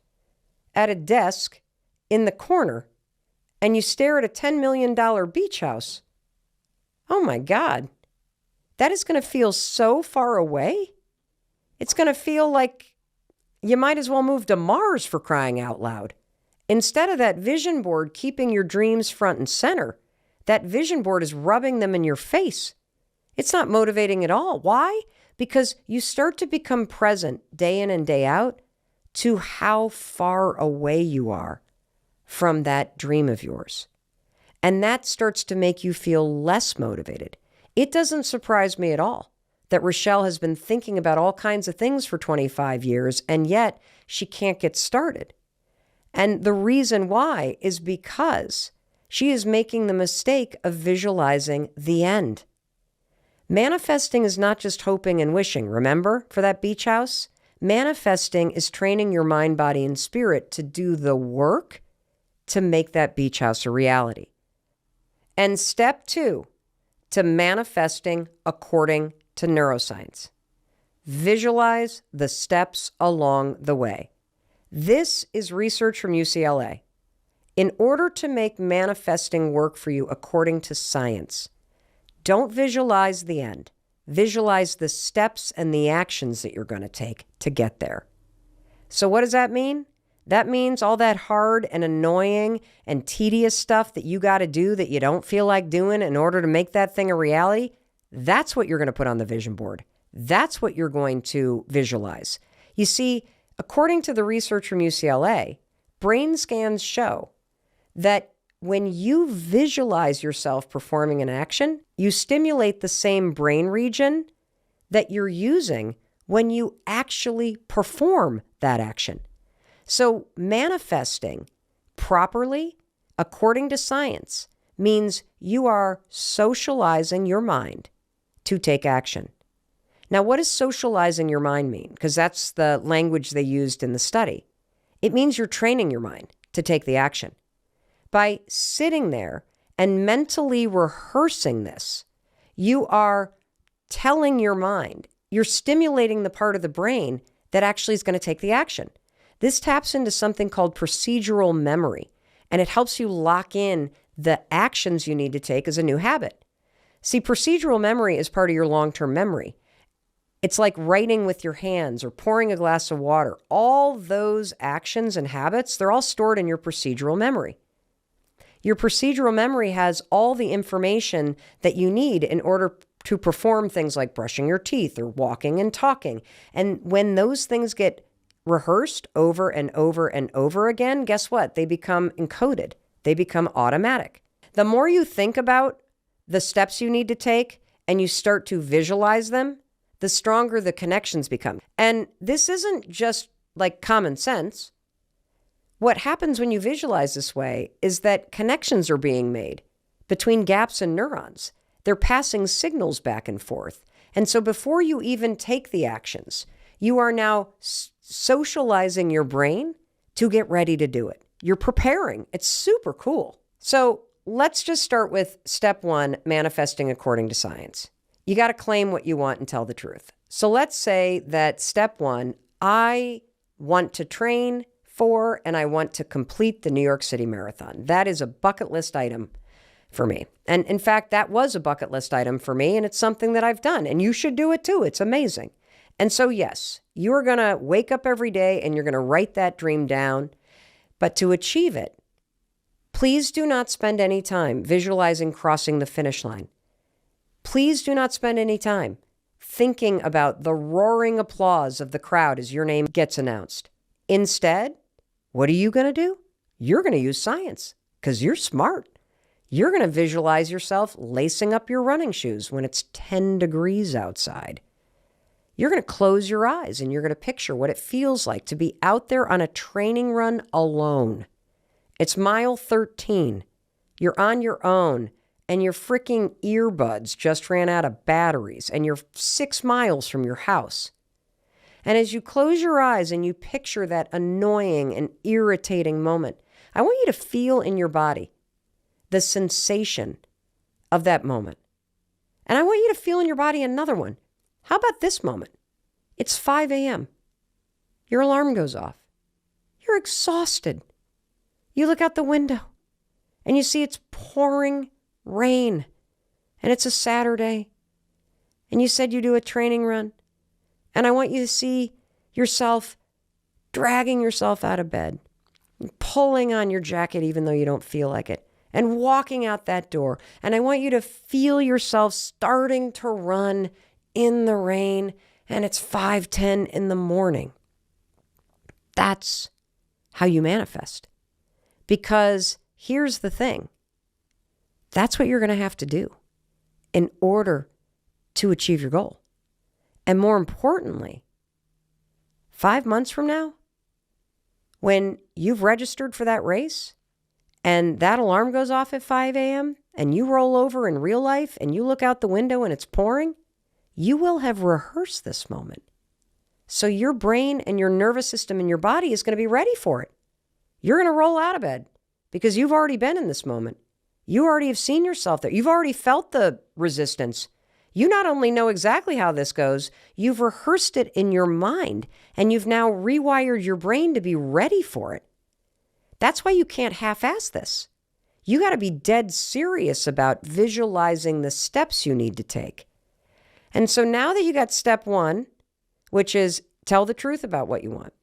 at a desk in the corner and you stare at a $10 million beach house, oh my God, that is going to feel so far away. It's going to feel like you might as well move to Mars, for crying out loud. Instead of that vision board keeping your dreams front and center, that vision board is rubbing them in your face. It's not motivating at all. Why? Because you start to become present day in and day out to how far away you are from that dream of yours. And that starts to make you feel less motivated. It doesn't surprise me at all that Rochelle has been thinking about all kinds of things for 25 years, and yet she can't get started. And the reason why is because she is making the mistake of visualizing the end. Manifesting is not just hoping and wishing, remember, for that beach house? Manifesting is training your mind, body, and spirit to do the work to make that beach house a reality. And step 2 to manifesting according to neuroscience. Visualize the steps along the way. This is research from UCLA. In order to make manifesting work for you according to science, don't visualize the end. Visualize the steps and the actions that you're going to take to get there. So what does that mean? That means all that hard and annoying and tedious stuff that you got to do that you don't feel like doing in order to make that thing a reality, that's what you're going to put on the vision board. That's what you're going to visualize. You see, according to the research from UCLA, brain scans show that when you visualize yourself performing an action, you stimulate the same brain region that you're using when you actually perform that action. So manifesting properly, according to science, means you are socializing your mind to take action. Now, what does socializing your mind mean? Because that's the language they used in the study. It means you're training your mind to take the action. By sitting there and mentally rehearsing this, you are telling your mind, you're stimulating the part of the brain that actually is going to take the action. This taps into something called procedural memory, and it helps you lock in the actions you need to take as a new habit. See, procedural memory is part of your long-term memory. It's like writing with your hands or pouring a glass of water. All those actions and habits, they're all stored in your procedural memory. Your procedural memory has all the information that you need in order to perform things like brushing your teeth or walking and talking. And when those things get rehearsed over and over and over again, guess what? They become encoded. They become automatic. The more you think about the steps you need to take and you start to visualize them, the stronger the connections become. And this isn't just like common sense. What happens when you visualize this way is that connections are being made between gaps in neurons. They're passing signals back and forth. And so before you even take the actions, you are now socializing your brain to get ready to do it. You're preparing. It's super cool. So let's just start with step 1, manifesting according to science. You got to claim what you want and tell the truth. So let's say that step 1, I want to train for and I want to complete the New York City Marathon. That is a bucket list item for me. And in fact, that was a bucket list item for me, and it's something that I've done. And you should do it too. It's amazing. And so, yes, you're going to wake up every day and you're going to write that dream down. But to achieve it, please do not spend any time visualizing crossing the finish line. Please do not spend any time thinking about the roaring applause of the crowd as your name gets announced. Instead, what are you going to do? You're going to use science because you're smart. You're going to visualize yourself lacing up your running shoes when it's 10 degrees outside. You're going to close your eyes and you're going to picture what it feels like to be out there on a training run alone. It's mile 13. You're on your own and your freaking earbuds just ran out of batteries and you're 6 miles from your house. And as you close your eyes and you picture that annoying and irritating moment, I want you to feel in your body the sensation of that moment. And I want you to feel in your body another one. How about this moment? It's 5 a.m. Your alarm goes off. You're exhausted. You look out the window and you see it's pouring rain, and it's a Saturday, and you said you do a training run, and I want you to see yourself dragging yourself out of bed, pulling on your jacket even though you don't feel like it, and walking out that door. And I want you to feel yourself starting to run in the rain, and it's 5:10 in the morning. That's how you manifest. Because here's the thing. That's what you're going to have to do in order to achieve your goal. And more importantly, 5 months from now, when you've registered for that race and that alarm goes off at 5 a.m. and you roll over in real life and you look out the window and it's pouring, you will have rehearsed this moment. So your brain and your nervous system and your body is going to be ready for it. You're going to roll out of bed because you've already been in this moment. You already have seen yourself there. You've already felt the resistance. You not only know exactly how this goes, you've rehearsed it in your mind, and you've now rewired your brain to be ready for it. That's why you can't half-ass this. You got to be dead serious about visualizing the steps you need to take. And so now that you got step one, which is tell the truth about what you want.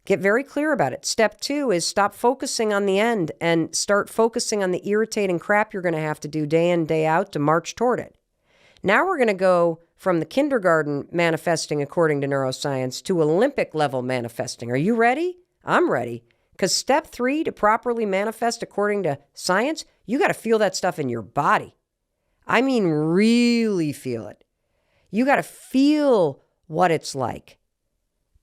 Get very clear about it. Step two is stop focusing on the end and start focusing on the irritating crap you're going to have to do day in, day out to march toward it. Now we're going to go from the kindergarten manifesting according to neuroscience to Olympic level manifesting. Are you ready? I'm ready. Because step three, to properly manifest according to science, you got to feel that stuff in your body. I mean, really feel it. You got to feel what it's like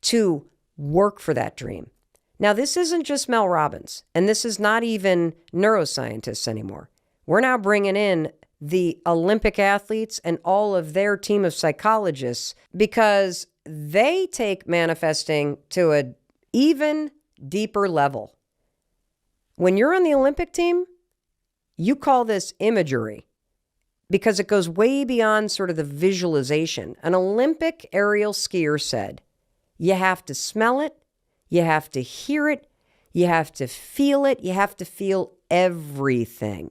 to work for that dream. Now, this isn't just Mel Robbins, and this is not even neuroscientists anymore. We're now bringing in the Olympic athletes and all of their team of psychologists because they take manifesting to an even deeper level. When you're on the Olympic team, you call this imagery because it goes way beyond sort of the visualization. An Olympic aerial skier said, you have to smell it, you have to hear it, you have to feel it, you have to feel everything.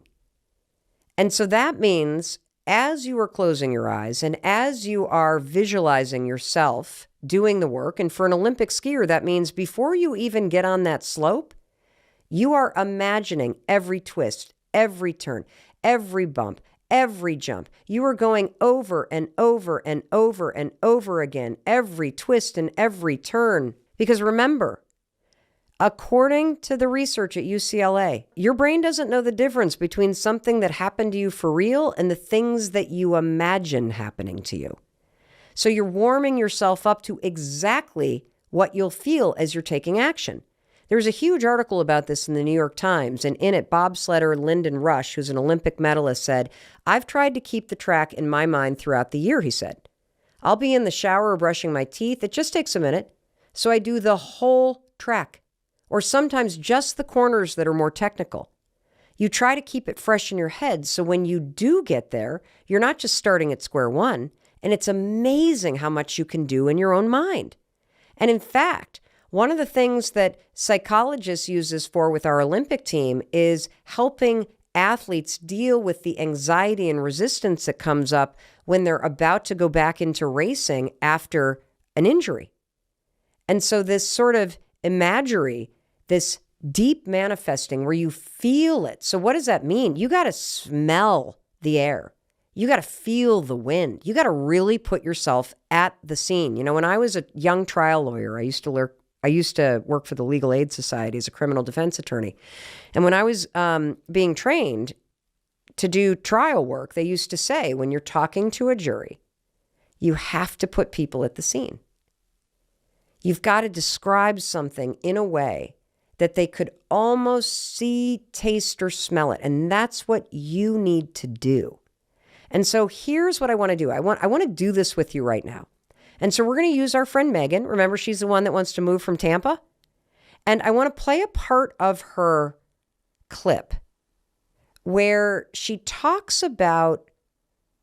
And so that means as you are closing your eyes and as you are visualizing yourself doing the work, and for an Olympic skier, that means before you even get on that slope, you are imagining every twist, every turn, every bump, every jump. You are going over and over and over and over again, every twist and every turn. Because remember, according to the research at UCLA, your brain doesn't know the difference between something that happened to you for real and the things that you imagine happening to you. So you're warming yourself up to exactly what you'll feel as you're taking action. There's a huge article about this in the New York Times, and in it, bobsledder Lyndon Rush, who's an Olympic medalist, said, I've tried to keep the track in my mind throughout the year, he said. I'll be in the shower brushing my teeth. It just takes a minute. So I do the whole track, or sometimes just the corners that are more technical. You try to keep it fresh in your head, so when you do get there, you're not just starting at square one, and it's amazing how much you can do in your own mind. And in fact, one of the things that psychologists use this for with our Olympic team is helping athletes deal with the anxiety and resistance that comes up when they're about to go back into racing after an injury. And so this sort of imagery, this deep manifesting where you feel it. So what does that mean? You got to smell the air. You got to feel the wind. You got to really put yourself at the scene. You know, when I was a young trial lawyer, I used to work for the Legal Aid Society as a criminal defense attorney. And when I was being trained to do trial work, they used to say, when you're talking to a jury, you have to put people at the scene. You've got to describe something in a way that they could almost see, taste, or smell it. And that's what you need to do. And so here's what I want to do. I want to do this with you right now. And so we're going to use our friend Megan. Remember, she's the one that wants to move from Tampa. And I want to play a part of her clip where she talks about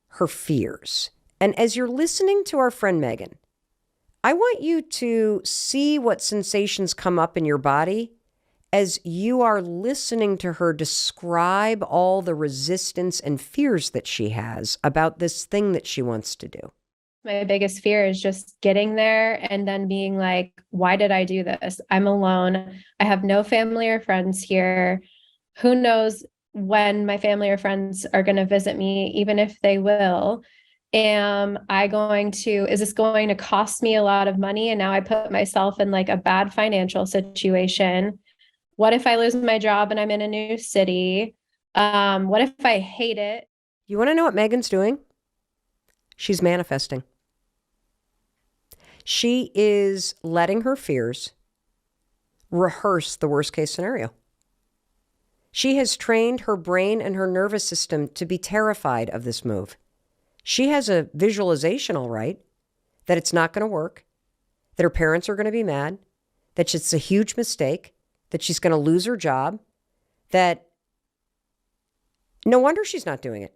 her fears. And as you're listening to our friend Megan, I want you to see what sensations come up in your body as you are listening to her describe all the resistance and fears that she has about this thing that she wants to do. My biggest fear is just getting there and then being like, why did I do this? I'm alone. I have no family or friends here. Who knows when my family or friends are going to visit me, even if they will. Is this going to cost me a lot of money? And now I put myself in like a bad financial situation. What if I lose my job and I'm in a new city? What if I hate it? You want to know what Megan's doing? She's manifesting. She is letting her fears rehearse the worst case scenario. She has trained her brain and her nervous system to be terrified of this move. She has a visualization, all right, that it's not going to work, that her parents are going to be mad, that it's a huge mistake, that she's going to lose her job, that no wonder she's not doing it.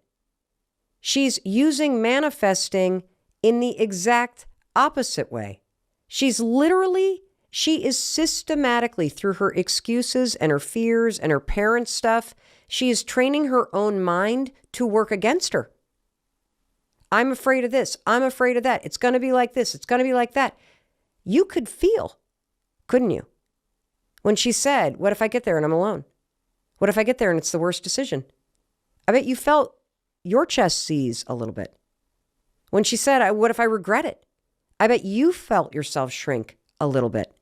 She's using manifesting in the exact opposite way. She is systematically, through her excuses and her fears and her parents' stuff, she is training her own mind to work against her. I'm afraid of this. I'm afraid of that. It's going to be like this. It's going to be like that. You could feel, couldn't you? When she said, what if I get there and I'm alone? What if I get there and it's the worst decision? I bet you felt your chest seize a little bit. When she said, what if I regret it? I bet you felt yourself shrink a little bit.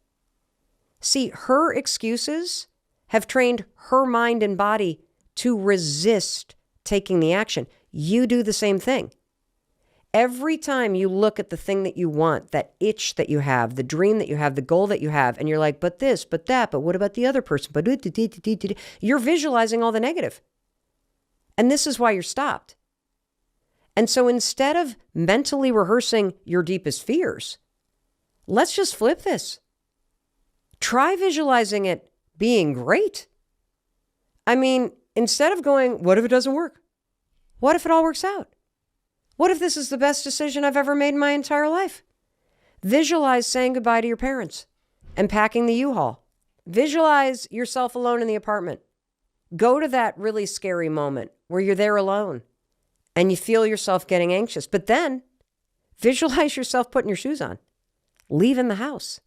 See, her excuses have trained her mind and body to resist taking the action. You do the same thing. Every time you look at the thing that you want, that itch that you have, the dream that you have, the goal that you have, and you're like, but this, but that, but what about the other person? But you're visualizing all the negative. And this is why you're stopped. And so instead of mentally rehearsing your deepest fears, let's just flip this. Try visualizing it being great. I mean, instead of going, what if it doesn't work? What if it all works out? What if this is the best decision I've ever made in my entire life? Visualize saying goodbye to your parents and packing the U-Haul. Visualize yourself alone in the apartment. Go to that really scary moment where you're there alone and you feel yourself getting anxious. But then visualize yourself putting your shoes on, leaving the house,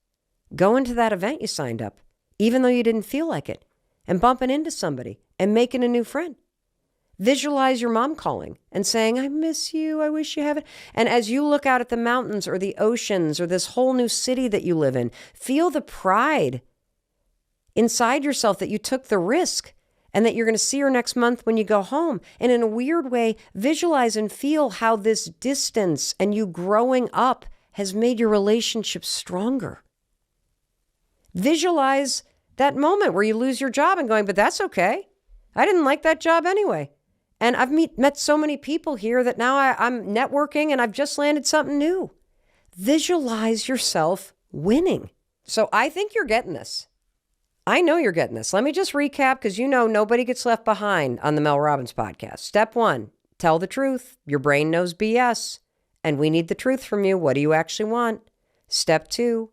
going to that event you signed up, even though you didn't feel like it, and bumping into somebody and making a new friend. Visualize your mom calling and saying, I miss you. I wish you haven't. And as you look out at the mountains or the oceans or this whole new city that you live in, feel the pride inside yourself that you took the risk and that you're going to see her next month when you go home. And in a weird way, visualize and feel how this distance and you growing up has made your relationship stronger. Visualize that moment where you lose your job and going, but that's okay. I didn't like that job anyway. And I've met so many people here that now I'm networking and I've just landed something new. Visualize yourself winning. So I think you're getting this. I know you're getting this. Let me just recap because you know nobody gets left behind on the Mel Robbins podcast. Step 1, tell the truth. Your brain knows BS and we need the truth from you. What do you actually want? Step 2,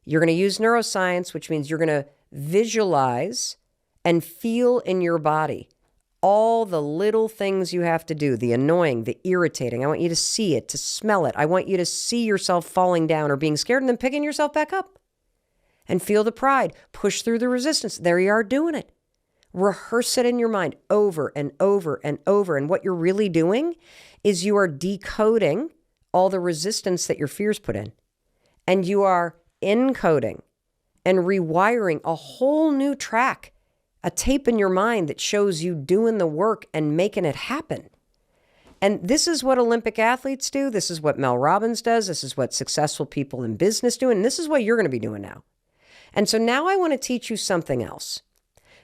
you're going to use neuroscience, which means you're going to visualize and feel in your body all the little things you have to do, the annoying, the irritating. I want you to see it, to smell it. I want you to see yourself falling down or being scared and then picking yourself back up. And feel the pride. Push through the resistance. There you are doing it. Rehearse it in your mind over and over and over. And what you're really doing is you are decoding all the resistance that your fears put in. And you are encoding and rewiring a whole new track, a tape in your mind that shows you doing the work and making it happen. And this is what Olympic athletes do. This is what Mel Robbins does. This is what successful people in business do. And this is what you're going to be doing now. And so now I want to teach you something else,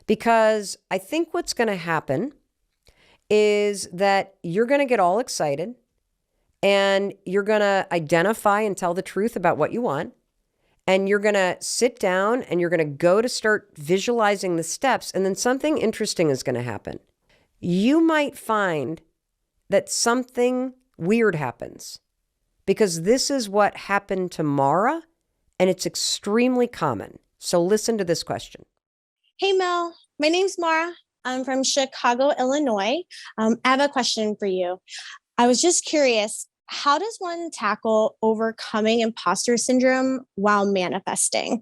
because I think what's going to happen is that you're going to get all excited and you're going to identify and tell the truth about what you want. And you're going to sit down and you're going to go to start visualizing the steps. And then something interesting is going to happen. you might find that something weird happens, because this is what happened to Mara, and it's extremely common. So listen to this question. Hey, Mel. My name's Mara. I'm from Chicago, Illinois. I have a question for you. I was just curious, how does one tackle overcoming imposter syndrome while manifesting?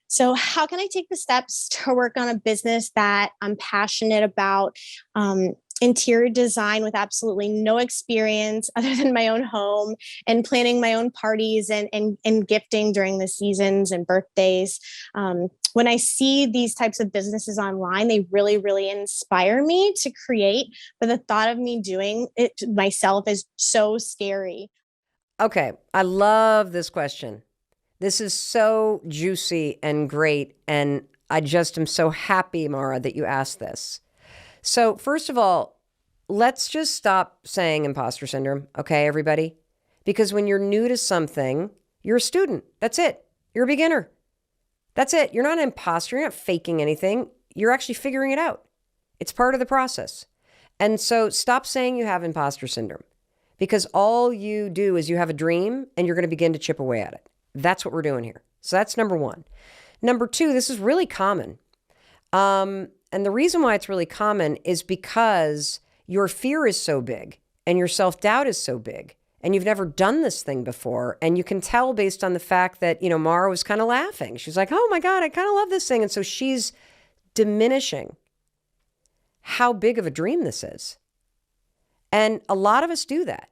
So how can I take the steps to work on a business that I'm passionate about, interior design with absolutely no experience other than my own home, and planning my own parties and gifting during the seasons and birthdays? When I see these types of businesses online, they really, really inspire me to create. But the thought of me doing it myself is so scary. Okay, I love this question. This is so juicy and great, and I just am so happy, Mara, that you asked this. So first of all, let's just stop saying imposter syndrome, okay, everybody? Because when you're new to something, you're a student. That's it. You're a beginner. That's it. You're not an imposter. You're not faking anything. You're actually figuring it out. It's part of the process. And so stop saying you have imposter syndrome, because all you do is you have a dream and you're going to begin to chip away at it. That's what we're doing here. So that's number one. Number two, this is really common. And the reason why it's really common is because your fear is so big and your self-doubt is so big, and you've never done this thing before. And you can tell based on the fact that, Mara was kind of laughing. She's like, oh my God, I kind of love this thing. And so she's diminishing how big of a dream this is. And a lot of us do that.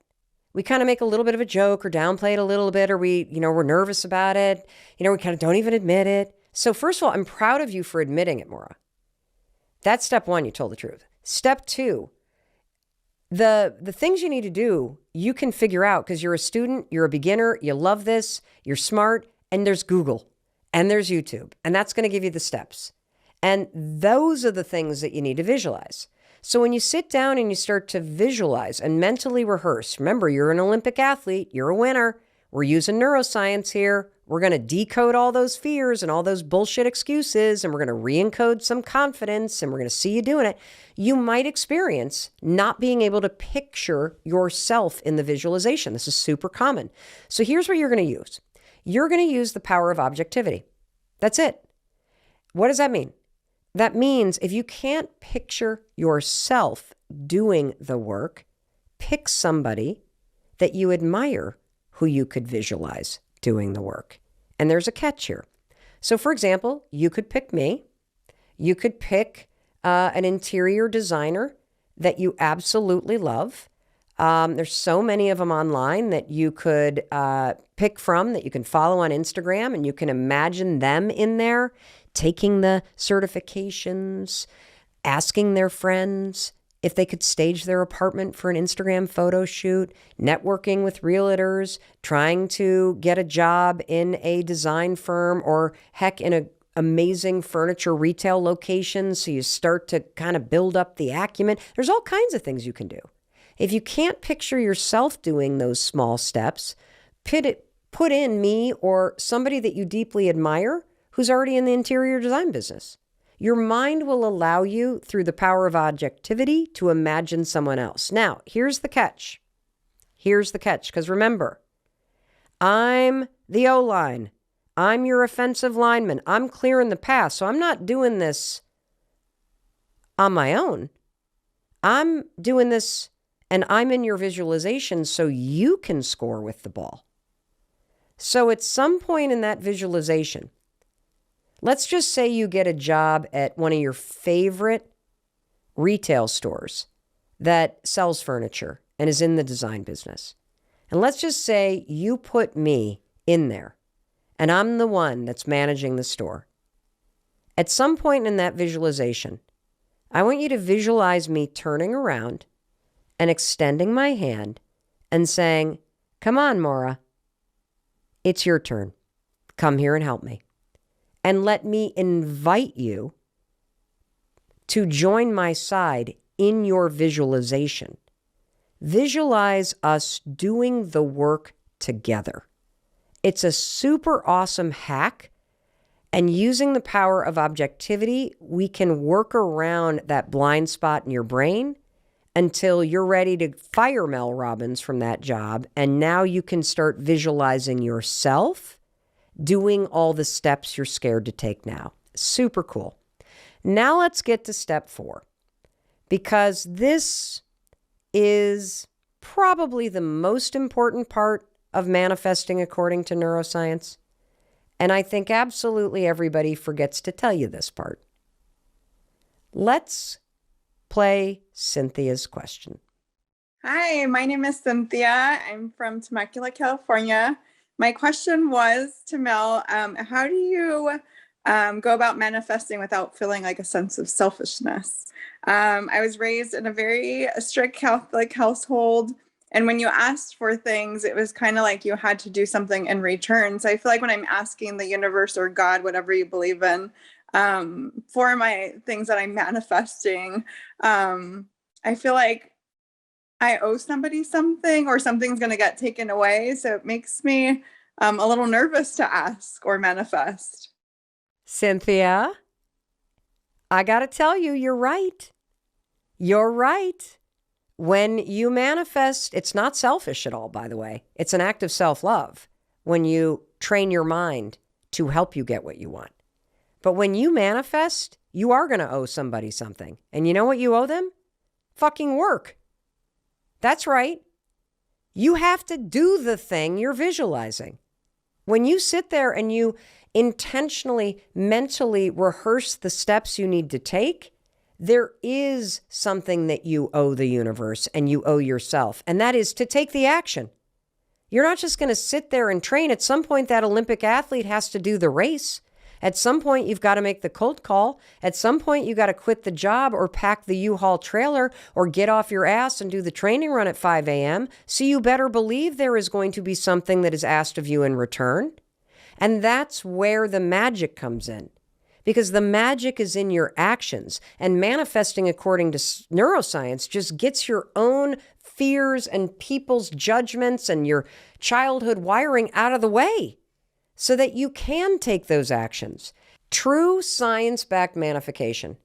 We kind of make a little bit of a joke or downplay it a little bit, or we're nervous about it. We kind of don't even admit it. So first of all, I'm proud of you for admitting it, Maura. That's step one. You told the truth. Step two, the things you need to do, you can figure out because you're a student, you're a beginner, you love this, you're smart, and there's Google and there's YouTube, and that's going to give you the steps. And those are the things that you need to visualize. So when you sit down and you start to visualize and mentally rehearse, remember, you're an Olympic athlete, you're a winner. We're using neuroscience here. We're going to decode all those fears and all those bullshit excuses, and we're going to re-encode some confidence, and we're going to see you doing it. You might experience not being able to picture yourself in the visualization. This is super common. So here's what you're going to use. You're going to use the power of objectivity. That's it. What does that mean? That means if you can't picture yourself doing the work, pick somebody that you admire who you could visualize doing the work. And there's a catch here. So for example, you could pick me. You could pick an interior designer that you absolutely love. There's so many of them online that you could pick from, that you can follow on Instagram, and you can imagine them in there taking the certifications, asking their friends if they could stage their apartment for an Instagram photo shoot, networking with realtors, trying to get a job in a design firm, or heck, in an amazing furniture retail location. So you start to kind of build up the acumen. There's all kinds of things you can do. If you can't picture yourself doing those small steps, put in me or somebody that you deeply admire who's already in the interior design business. Your mind will allow you, through the power of objectivity, to imagine someone else. Now, here's the catch. Here's the catch, because remember, I'm the O-line. I'm your offensive lineman. I'm clearing the path, so I'm not doing this on my own. I'm doing this, and I'm in your visualization so you can score with the ball. So at some point in that visualization, let's just say you get a job at one of your favorite retail stores that sells furniture and is in the design business. And let's just say you put me in there and I'm the one that's managing the store. At some point in that visualization, I want you to visualize me turning around and extending my hand and saying, "Come on, Maura, it's your turn. Come here and help me." And let me invite you to join my side in your visualization. Visualize us doing the work together. It's a super awesome hack. And using the power of objectivity, we can work around that blind spot in your brain until you're ready to fire Mel Robbins from that job. And now you can start visualizing yourself doing all the steps you're scared to take now. Super cool. Now let's get to step 4, because this is probably the most important part of manifesting according to neuroscience. And I think absolutely everybody forgets to tell you this part. Let's play Cynthia's question. Hi, my name is Cynthia. I'm from Temecula, California. My question was to Mel, how do you go about manifesting without feeling like a sense of selfishness? I was raised in a very strict Catholic household. And when you asked for things, it was kind of like you had to do something in return. So I feel like when I'm asking the universe or God, whatever you believe in, for my things that I'm manifesting, I feel like I owe somebody something or something's going to get taken away. So it makes me a little nervous to ask or manifest. Cynthia, I got to tell you, you're right. You're right. When you manifest, it's not selfish at all, by the way. It's an act of self-love when you train your mind to help you get what you want. But when you manifest, you are going to owe somebody something. And you know what you owe them? Fucking work. That's right. You have to do the thing you're visualizing. When you sit there and you intentionally, mentally rehearse the steps you need to take, there is something that you owe the universe and you owe yourself, and that is to take the action. You're not just going to sit there and train. At some point, that Olympic athlete has to do the race. At some point, you've got to make the cold call. At some point, you got to quit the job or pack the U-Haul trailer or get off your ass and do the training run at 5 a.m. So you better believe there is going to be something that is asked of you in return. And that's where the magic comes in. Because the magic is in your actions, and manifesting according to neuroscience just gets your own fears and people's judgments and your childhood wiring out of the way so that you can take those actions. True science-backed manifestation.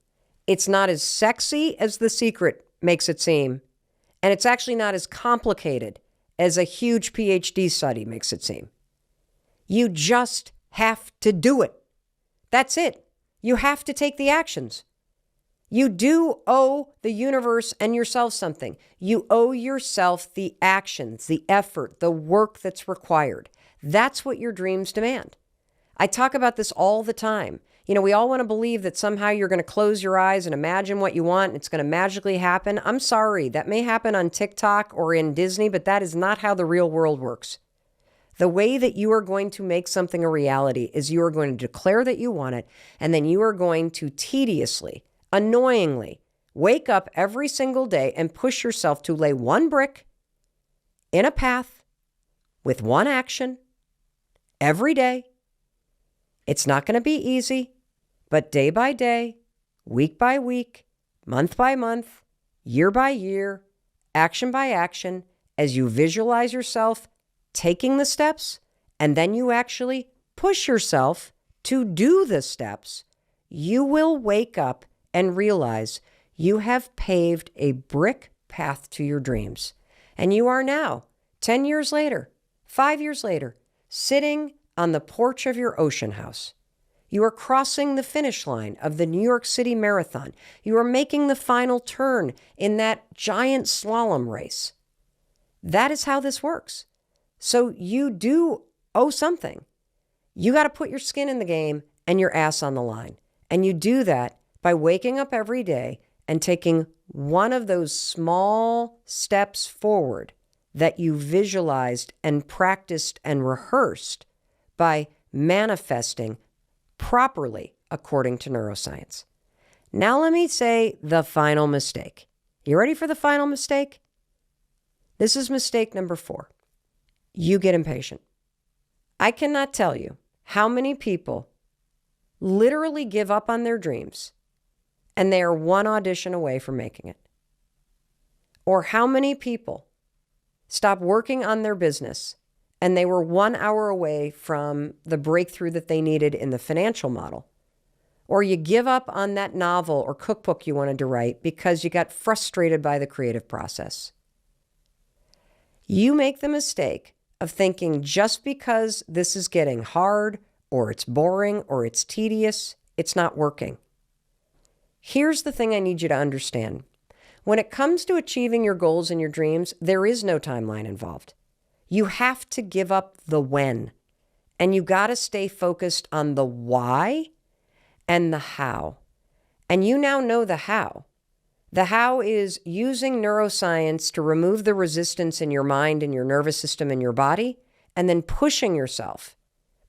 It's not as sexy as The Secret makes it seem, and it's actually not as complicated as a huge PhD study makes it seem. You just have to do it. That's it. You have to take the actions. You do owe the universe and yourself something. You owe yourself the actions, the effort, the work that's required. That's what your dreams demand. I talk about this all the time. You know, we all want to believe that somehow you're going to close your eyes and imagine what you want and it's going to magically happen. I'm sorry, that may happen on TikTok or in Disney, but that is not how the real world works. The way that you are going to make something a reality is you are going to declare that you want it, and then you are going to tediously, annoyingly, wake up every single day and push yourself to lay one brick in a path with one action every day. It's not going to be easy, but day by day, week by week, month by month, year by year, action by action, as you visualize yourself taking the steps, and then you actually push yourself to do the steps, you will wake up and realize you have paved a brick path to your dreams. And you are now, 10 years later, 5 years later, sitting on the porch of your ocean house. You are crossing the finish line of the New York City Marathon. You are making the final turn in that giant slalom race. That is how this works. So you do owe something. You got to put your skin in the game and your ass on the line. And you do that by waking up every day and taking one of those small steps forward that you visualized and practiced and rehearsed by manifesting properly according to neuroscience. Now let me say the final mistake. You ready for the final mistake? This is mistake number 4. You get impatient. I cannot tell you how many people literally give up on their dreams and they are one audition away from making it. Or how many people stop working on their business and they were 1 hour away from the breakthrough that they needed in the financial model. or you give up on that novel or cookbook you wanted to write because you got frustrated by the creative process. You make the mistake of thinking just because this is getting hard or it's boring or it's tedious, it's not working. Here's the thing I need you to understand. When it comes to achieving your goals and your dreams, there is no timeline involved. You have to give up the when, and you got to stay focused on the why and the how. And you now know the how. The how is using neuroscience to remove the resistance in your mind and your nervous system and your body, and then pushing yourself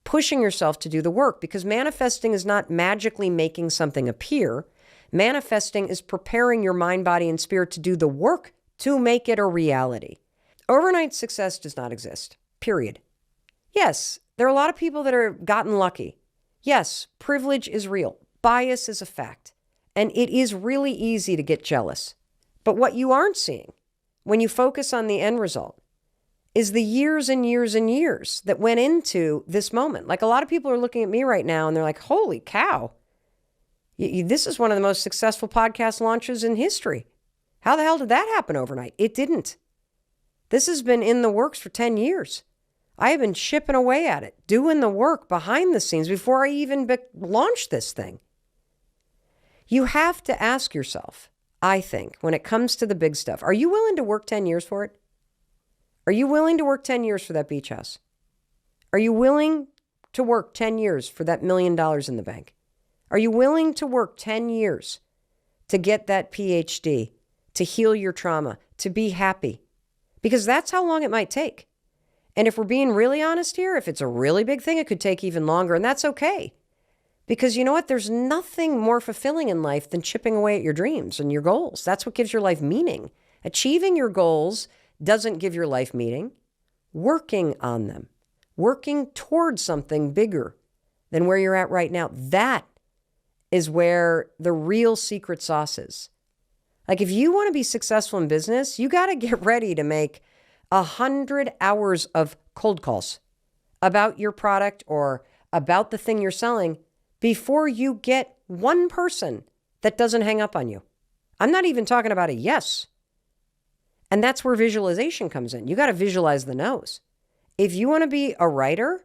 to do the work, because manifesting is not magically making something appear. Manifesting is preparing your mind, body, and spirit to do the work to make it a reality. Overnight success does not exist, period. Yes, there are a lot of people that are gotten lucky. Yes, privilege is real. Bias is a fact. And it is really easy to get jealous. But what you aren't seeing when you focus on the end result is the years and years and years that went into this moment. Like, a lot of people are looking at me right now and they're like, holy cow. This is one of the most successful podcast launches in history. How the hell did that happen overnight? It didn't. This has been in the works for 10 years. I have been chipping away at it, doing the work behind the scenes before I even launched this thing. You have to ask yourself, I think, when it comes to the big stuff, are you willing to work 10 years for it? Are you willing to work 10 years for that beach house? Are you willing to work 10 years for that $1 million in the bank? Are you willing to work 10 years to get that PhD, to heal your trauma, to be happy? Because that's how long it might take. And if we're being really honest here, if it's a really big thing, it could take even longer, and that's okay. Because you know what? There's nothing more fulfilling in life than chipping away at your dreams and your goals. That's what gives your life meaning. Achieving your goals doesn't give your life meaning. Working on them, working towards something bigger than where you're at right now, that is where the real secret sauce is. Like, if you want to be successful in business, you got to get ready to make 100 hours of cold calls about your product or about the thing you're selling before you get one person that doesn't hang up on you. I'm not even talking about a yes. And that's where visualization comes in. You got to visualize the no's. If you want to be a writer,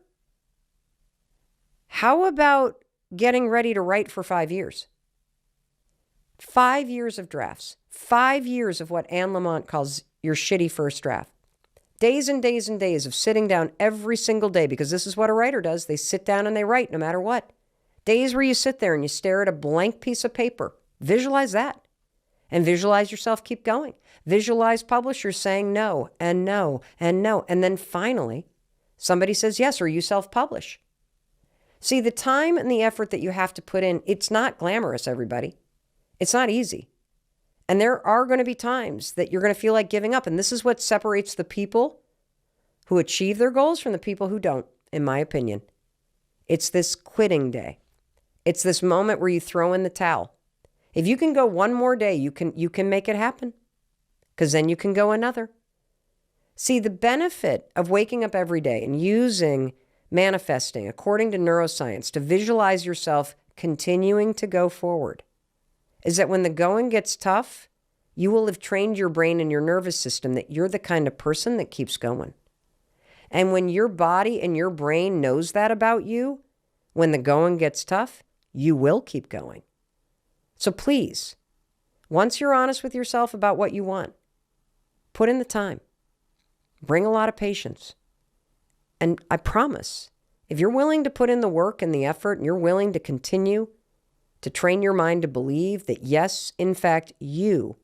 how about getting ready to write for 5 years? 5 years of drafts. 5 years of what Anne Lamott calls your shitty first draft. Days and days and days of sitting down every single day, because this is what a writer does. They sit down and they write no matter what. Days where you sit there and you stare at a blank piece of paper. Visualize that. And visualize yourself keep going. Visualize publishers saying no and no and no. And then finally, somebody says yes, or you self-publish. See, the time and the effort that you have to put in, it's not glamorous, everybody. It's not easy. And there are going to be times that you're going to feel like giving up. And this is what separates the people who achieve their goals from the people who don't, in my opinion. It's this quitting day. It's this moment where you throw in the towel. If you can go one more day, you can make it happen, because then you can go another. See, the benefit of waking up every day and using manifesting according to neuroscience to visualize yourself continuing to go forward is that when the going gets tough, you will have trained your brain and your nervous system that you're the kind of person that keeps going. And when your body and your brain knows that about you, when the going gets tough, you will keep going. So please, once you're honest with yourself about what you want, put in the time. Bring a lot of patience. And I promise, if you're willing to put in the work and the effort, and you're willing to continue to train your mind to believe that, yes, in fact, you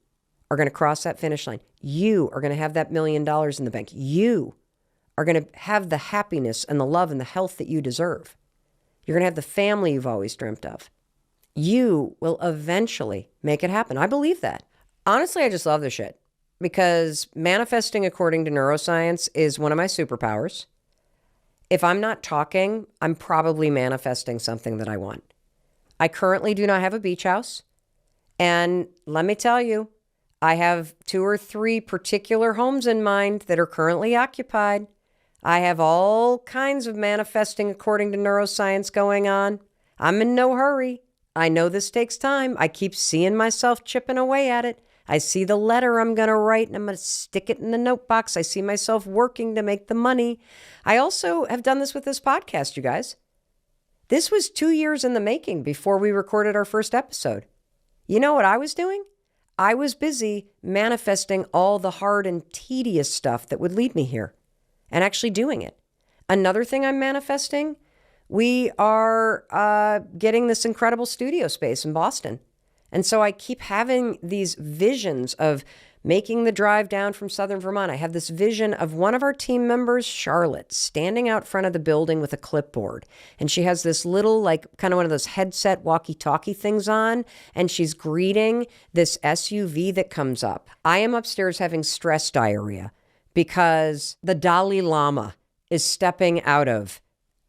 are going to cross that finish line. You are going to have that $1 million in the bank. You are going to have the happiness and the love and the health that you deserve. You're going to have the family you've always dreamt of. You will eventually make it happen. I believe that. Honestly, I just love this shit, because manifesting according to neuroscience is one of my superpowers. If I'm not talking, I'm probably manifesting something that I want. I currently do not have a beach house. And let me tell you, I have 2 or 3 particular homes in mind that are currently occupied. I have all kinds of manifesting according to neuroscience going on. I'm in no hurry. I know this takes time. I keep seeing myself chipping away at it. I see the letter I'm going to write and I'm going to stick it in the note box. I see myself working to make the money. I also have done this with this podcast, you guys. This was 2 years in the making before we recorded our first episode. You know what I was doing? I was busy manifesting all the hard and tedious stuff that would lead me here and actually doing it. Another thing I'm manifesting, we are getting this incredible studio space in Boston. And so I keep having these visions of making the drive down from Southern Vermont. I have this vision of one of our team members, Charlotte, standing out front of the building with a clipboard. And she has this little, like, kind of one of those headset walkie-talkie things on. And she's greeting this SUV that comes up. I am upstairs having stress diarrhea because the Dalai Lama is stepping out of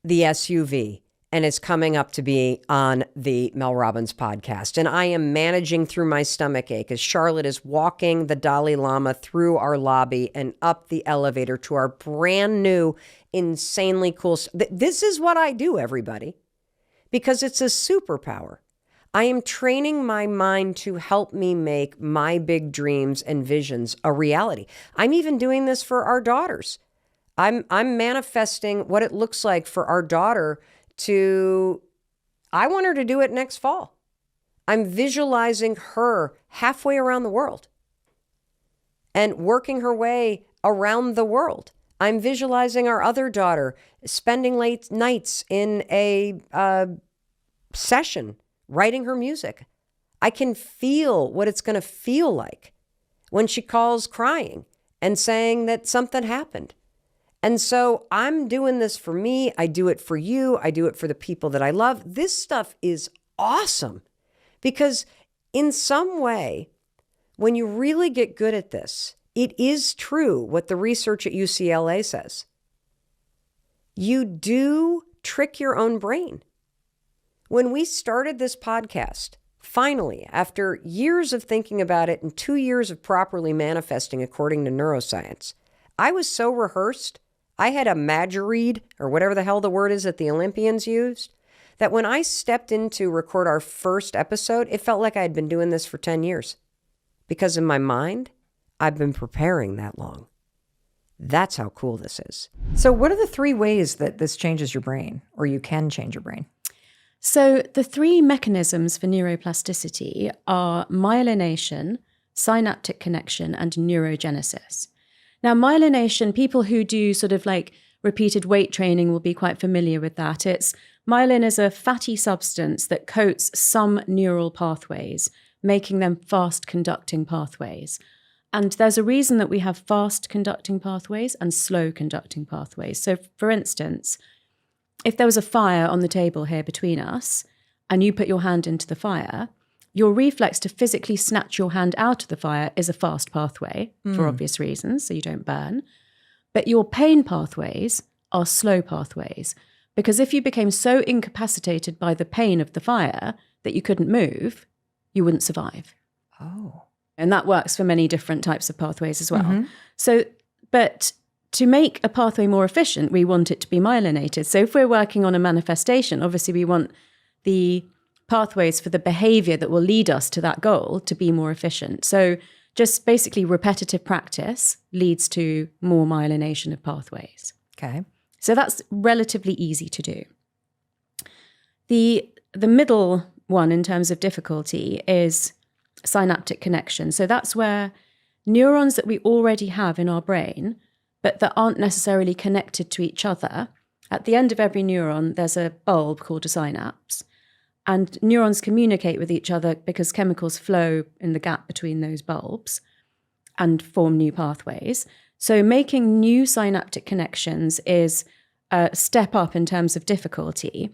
the SUV and is coming up to be on the Mel Robbins podcast. And I am managing through my stomach ache as Charlotte is walking the Dalai Lama through our lobby and up the elevator to our brand new, insanely cool. This is what I do, everybody, because it's a superpower. I am training my mind to help me make my big dreams and visions a reality. I'm even doing this for our daughters. I'm manifesting what it looks like for our daughter I want her to do it next fall. I'm visualizing her halfway around the world and working her way around the world. I'm visualizing our other daughter spending late nights in a session, writing her music. I can feel what it's going to feel like when she calls crying and saying that something happened. And so I'm doing this for me. I do it for you. I do it for the people that I love. This stuff is awesome because in some way, when you really get good at this, it is true what the research at UCLA says. You do trick your own brain. When we started this podcast, finally, after years of thinking about it and 2 years of properly manifesting according to neuroscience, I was so rehearsed. I had a Madgeread, or whatever the hell the word is that the Olympians used, that when I stepped in to record our first episode, it felt like I had been doing this for 10 years. Because in my mind, I've been preparing that long. That's how cool this is. So what are the 3 ways that this changes your brain, or you can change your brain? So the 3 mechanisms for neuroplasticity are myelination, synaptic connection, and neurogenesis. Now, myelination, people who do sort of like repeated weight training will be quite familiar with that. Myelin is a fatty substance that coats some neural pathways, making them fast conducting pathways. And there's a reason that we have fast conducting pathways and slow conducting pathways. So for instance, if there was a fire on the table here between us and you put your hand into the fire, your reflex to physically snatch your hand out of the fire is a fast pathway for obvious reasons, so you don't burn. But your pain pathways are slow pathways, because if you became so incapacitated by the pain of the fire that you couldn't move, you wouldn't survive. Oh. And that works for many different types of pathways as well. So, but to make a pathway more efficient, we want it to be myelinated. So if we're working on a manifestation, obviously we want the pathways for the behavior that will lead us to that goal to be more efficient. So just basically repetitive practice leads to more myelination of pathways. Okay. So that's relatively easy to do. The middle one in terms of difficulty is synaptic connection. So that's where neurons that we already have in our brain, but that aren't necessarily connected to each other. At the end of every neuron, there's a bulb called a synapse. And neurons communicate with each other because chemicals flow in the gap between those bulbs and form new pathways. So making new synaptic connections is a step up in terms of difficulty.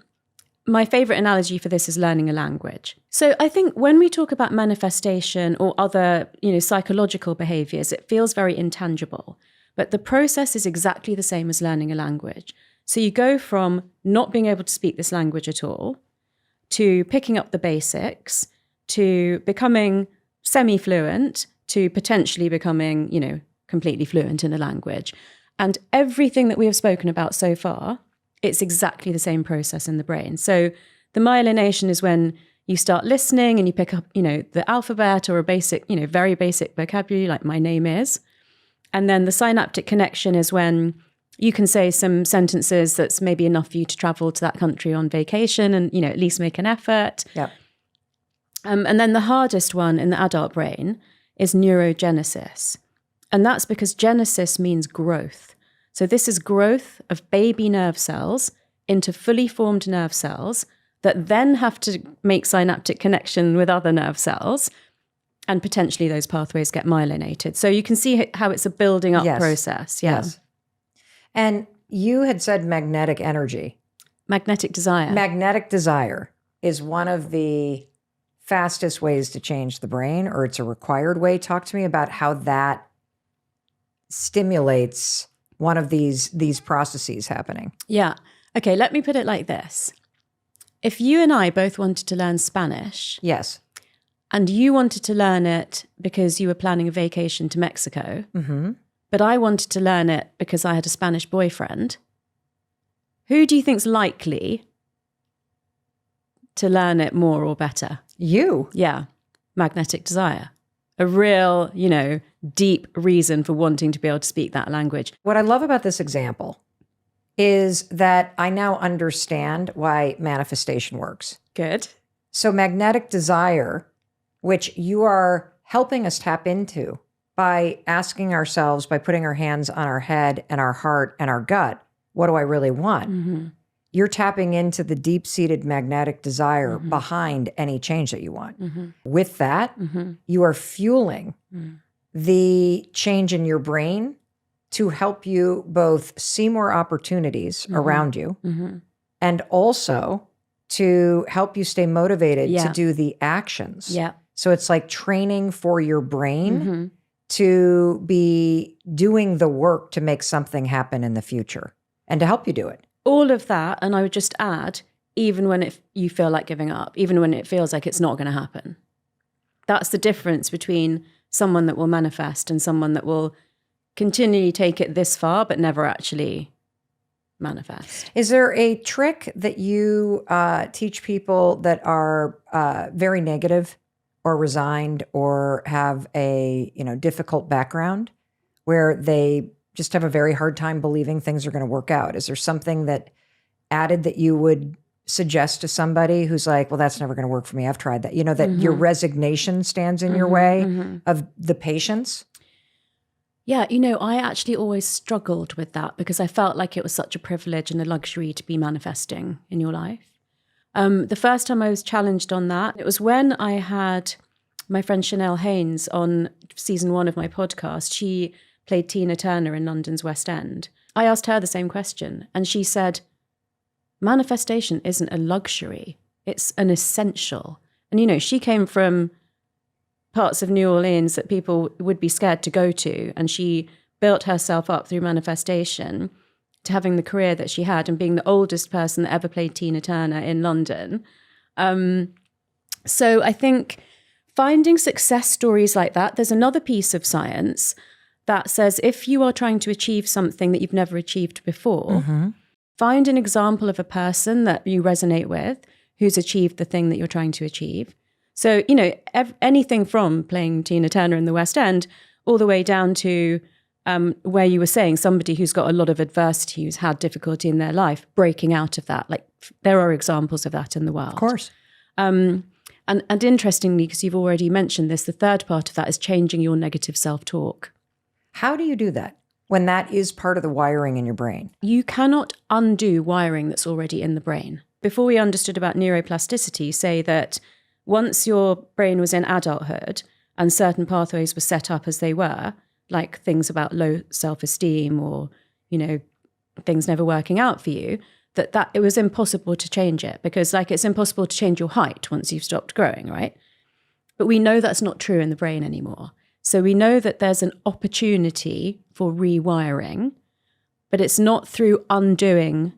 My favorite analogy for this is learning a language. So I think when we talk about manifestation or other, psychological behaviors, it feels very intangible. But the process is exactly the same as learning a language. So you go from not being able to speak this language at all to picking up the basics, to becoming semi-fluent, to potentially becoming, completely fluent in a language. And everything that we have spoken about so far, it's exactly the same process in the brain. So the myelination is when you start listening and you pick up, the alphabet or a basic, very basic vocabulary like my name is. And then the synaptic connection is when you can say some sentences that's maybe enough for you to travel to that country on vacation and, at least make an effort. Yeah. And then the hardest one in the adult brain is neurogenesis. And that's because genesis means growth. So this is growth of baby nerve cells into fully formed nerve cells that then have to make synaptic connection with other nerve cells. And potentially those pathways get myelinated. So you can see how it's a building up process. Yeah. Yes. And you had said magnetic energy. Magnetic desire. Magnetic desire is one of the fastest ways to change the brain, or it's a required way. Talk to me about how that stimulates one of these processes happening. Yeah. Okay, let me put it like this. If you and I both wanted to learn Spanish. Yes. And you wanted to learn it because you were planning a vacation to Mexico. Mm-hmm. But I wanted to learn it because I had a Spanish boyfriend. Who do you think's likely to learn it more or better? You. Yeah. Magnetic desire. A real, deep reason for wanting to be able to speak that language. What I love about this example is that I now understand why manifestation works. Good. So magnetic desire, which you are helping us tap into by asking ourselves, by putting our hands on our head and our heart and our gut, what do I really want? Mm-hmm. You're tapping into the deep-seated magnetic desire behind any change that you want. Mm-hmm. With that, you are fueling the change in your brain to help you both see more opportunities around you and also to help you stay motivated to do the actions. Yeah. So it's like training for your brain to be doing the work to make something happen in the future and to help you do it. All of that, and I would just add, even when you feel like giving up, even when it feels like it's not going to happen. That's the difference between someone that will manifest and someone that will continually take it this far but never actually manifest. Is there a trick that you teach people that are very negative or resigned or have a difficult background where they just have a very hard time believing things are going to work out? Is there something that you would suggest to somebody who's like, well, that's never going to work for me. I've tried that. That your resignation stands in your way of the patience? Yeah, I actually always struggled with that because I felt like it was such a privilege and a luxury to be manifesting in your life. The first time I was challenged on that, it was when I had my friend Chanel Haynes on season 1 of my podcast. She played Tina Turner in London's West End. I asked her the same question, and she said, manifestation isn't a luxury, it's an essential. And, she came from parts of New Orleans that people would be scared to go to, and she built herself up through manifestation to having the career that she had and being the oldest person that ever played Tina Turner in London. So I think finding success stories like that, there's another piece of science that says if you are trying to achieve something that you've never achieved before, find an example of a person that you resonate with who's achieved the thing that you're trying to achieve. So, anything from playing Tina Turner in the West End all the way down to where you were saying somebody who's got a lot of adversity, who's had difficulty in their life, breaking out of that. Like there are examples of that in the world. Of course. And interestingly, because you've already mentioned this, the third part of that is changing your negative self-talk. How do you do that when that is part of the wiring in your brain? You cannot undo wiring that's already in the brain. Before we understood about neuroplasticity, say that once your brain was in adulthood and certain pathways were set up as they were, like things about low self-esteem or, things never working out for you, that it was impossible to change it because it's impossible to change your height once you've stopped growing, right? But we know that's not true in the brain anymore. So we know that there's an opportunity for rewiring, but it's not through undoing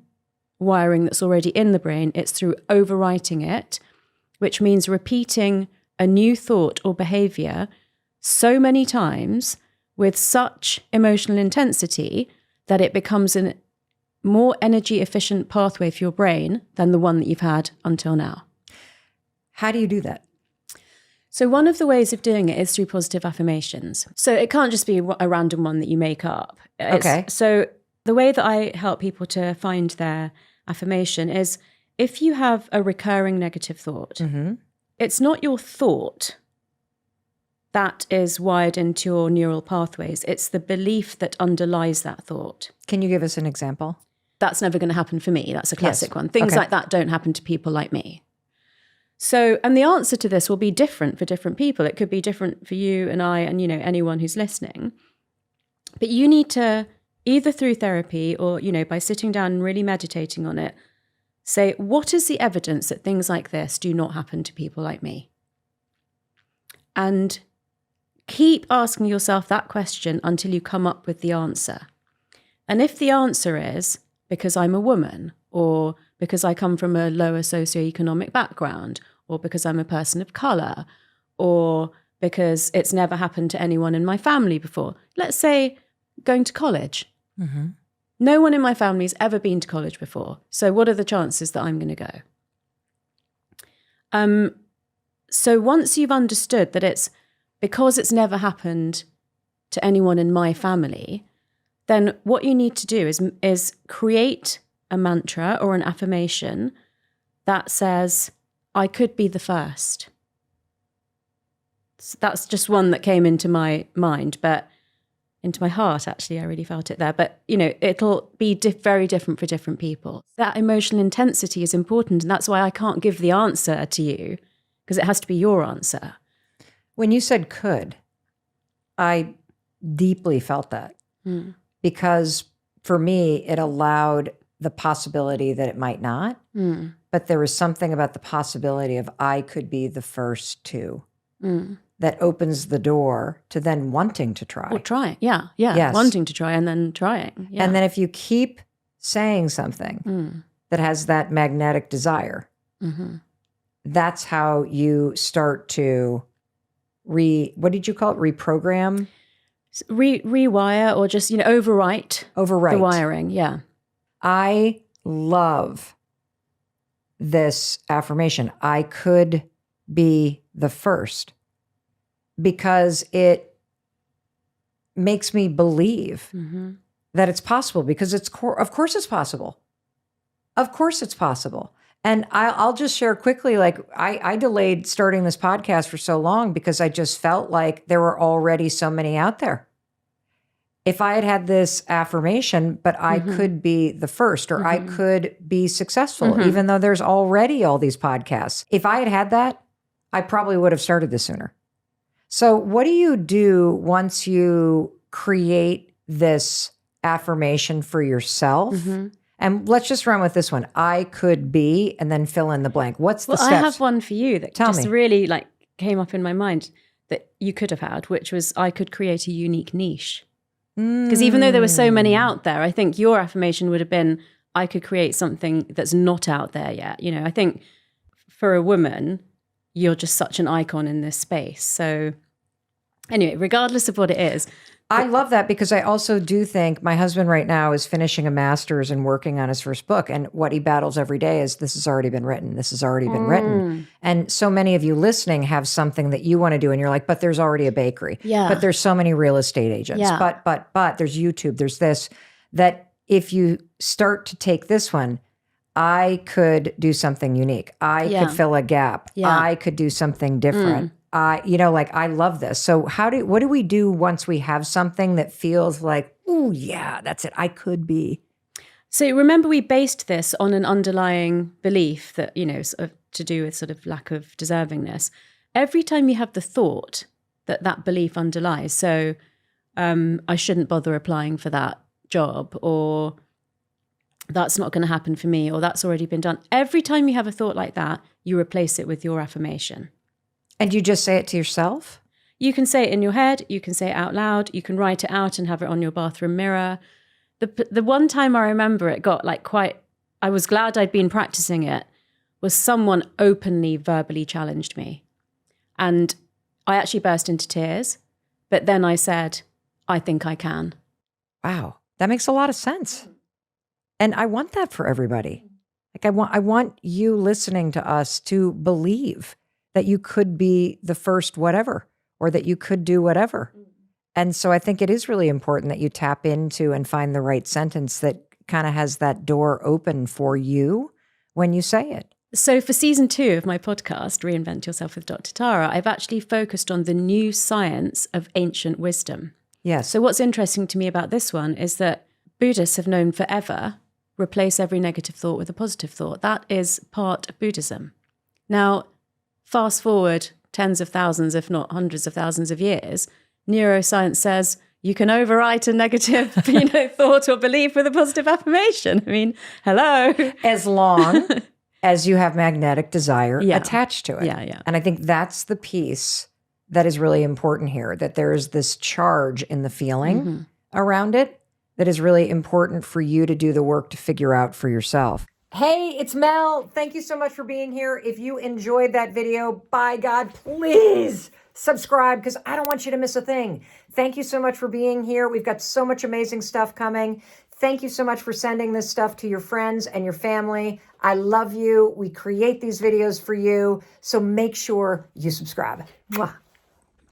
wiring that's already in the brain. It's through overwriting it, which means repeating a new thought or behavior so many times with such emotional intensity that it becomes a more energy efficient pathway for your brain than the one that you've had until now. How do you do that? So one of the ways of doing it is through positive affirmations. So it can't just be a random one that you make up. Okay. So the way that I help people to find their affirmation is if you have a recurring negative thought, it's not your thought that is wired into your neural pathways. It's the belief that underlies that thought. Can you give us an example? That's never going to happen for me. That's a classic Yes. one. Things Okay. like that don't happen to people like me. So, and the answer to this will be different for different people. It could be different for you and I and, anyone who's listening. But you need to, either through therapy or, by sitting down and really meditating on it, say, what is the evidence that things like this do not happen to people like me? And keep asking yourself that question until you come up with the answer. And if the answer is because I'm a woman, or because I come from a lower socioeconomic background, or because I'm a person of color, or because it's never happened to anyone in my family before. Let's say going to college. No one in my family's ever been to college before. So what are the chances that I'm going to go? So once you've understood that it's because it's never happened to anyone in my family, then what you need to do is create a mantra or an affirmation that says, I could be the first. So that's just one that came into my mind, but into my heart, actually, I really felt it there. But, it'll be very different for different people. That emotional intensity is important. And that's why I can't give the answer to you, because it has to be your answer. When you said could, I deeply felt that because for me, it allowed the possibility that it might not. But there was something about the possibility of I could be the first to that opens the door to then wanting to try. Or try it. Yeah. Yes. Wanting to try and then trying. Yeah. And then if you keep saying something that has that magnetic desire, that's how you start to what did you call it? Reprogram? Rewire or just, overwrite. Overwrite. The wiring. Yeah. I love this affirmation. I could be the first, because it makes me believe that it's possible, because of course it's possible. Of course it's possible. And I'll just share quickly, like I delayed starting this podcast for so long because I just felt like there were already so many out there. If I had had this affirmation, but I could be the first, or I could be successful, even though there's already all these podcasts. If I had had that, I probably would have started this sooner. So what do you do once you create this affirmation for yourself? And let's just run with this one. I could be, and then fill in the blank. What's the steps? I have one for you that Tell just me. really came up in my mind that you could have had, which was I could create a unique niche. Because even though there were so many out there, I think your affirmation would have been, I could create something that's not out there yet. I think for a woman, you're just such an icon in this space. So anyway, regardless of what it is. I love that, because I also do think my husband right now is finishing a master's and working on his first book. And what he battles every day is, this has already been written. This has already been written. And so many of you listening have something that you want to do. And you're like, but there's already a bakery. Yeah. But there's so many real estate agents. Yeah. But there's YouTube. There's this, that if you start to take this one, I could do something unique. I could fill a gap. Yeah. I could do something different. I love this. So what do we do once we have something that feels like, oh yeah, that's it. I could be. So remember, we based this on an underlying belief that, sort of to do with sort of lack of deservingness. Every time you have the thought that belief underlies, so I shouldn't bother applying for that job, or that's not going to happen for me, or that's already been done. Every time you have a thought like that, you replace it with your affirmation. And you just say it to yourself? You can say it in your head, you can say it out loud, you can write it out and have it on your bathroom mirror. The one time I remember it got I was glad I'd been practicing it, was someone openly verbally challenged me. And I actually burst into tears, but then I said, I think I can. Wow. That makes a lot of sense. And I want that for everybody. I want you listening to us to believe that you could be the first whatever, or that you could do whatever. And so I think it is really important that you tap into and find the right sentence that kind of has that door open for you when you say it. So for season 2 of my podcast, Reinvent Yourself with Dr. Tara, I've actually focused on the new science of ancient wisdom. Yes. So what's interesting to me about this one is that Buddhists have known forever, replace every negative thought with a positive thought. That is part of Buddhism. Now, fast forward tens of thousands, if not hundreds of thousands of years, neuroscience says you can overwrite a negative thought or belief with a positive affirmation. I mean, hello. As long as you have magnetic desire Yeah. attached to it. Yeah. And I think that's the piece that is really important here, that there is this charge in the feeling around it that is really important for you to do the work to figure out for yourself. Hey, it's Mel. Thank you so much for being here. If you enjoyed that video, by God, please subscribe, because I don't want you to miss a thing. Thank you so much for being here. We've got so much amazing stuff coming. Thank you so much for sending this stuff to your friends and your family. I love you. We create these videos for you. So make sure you subscribe. Mwah.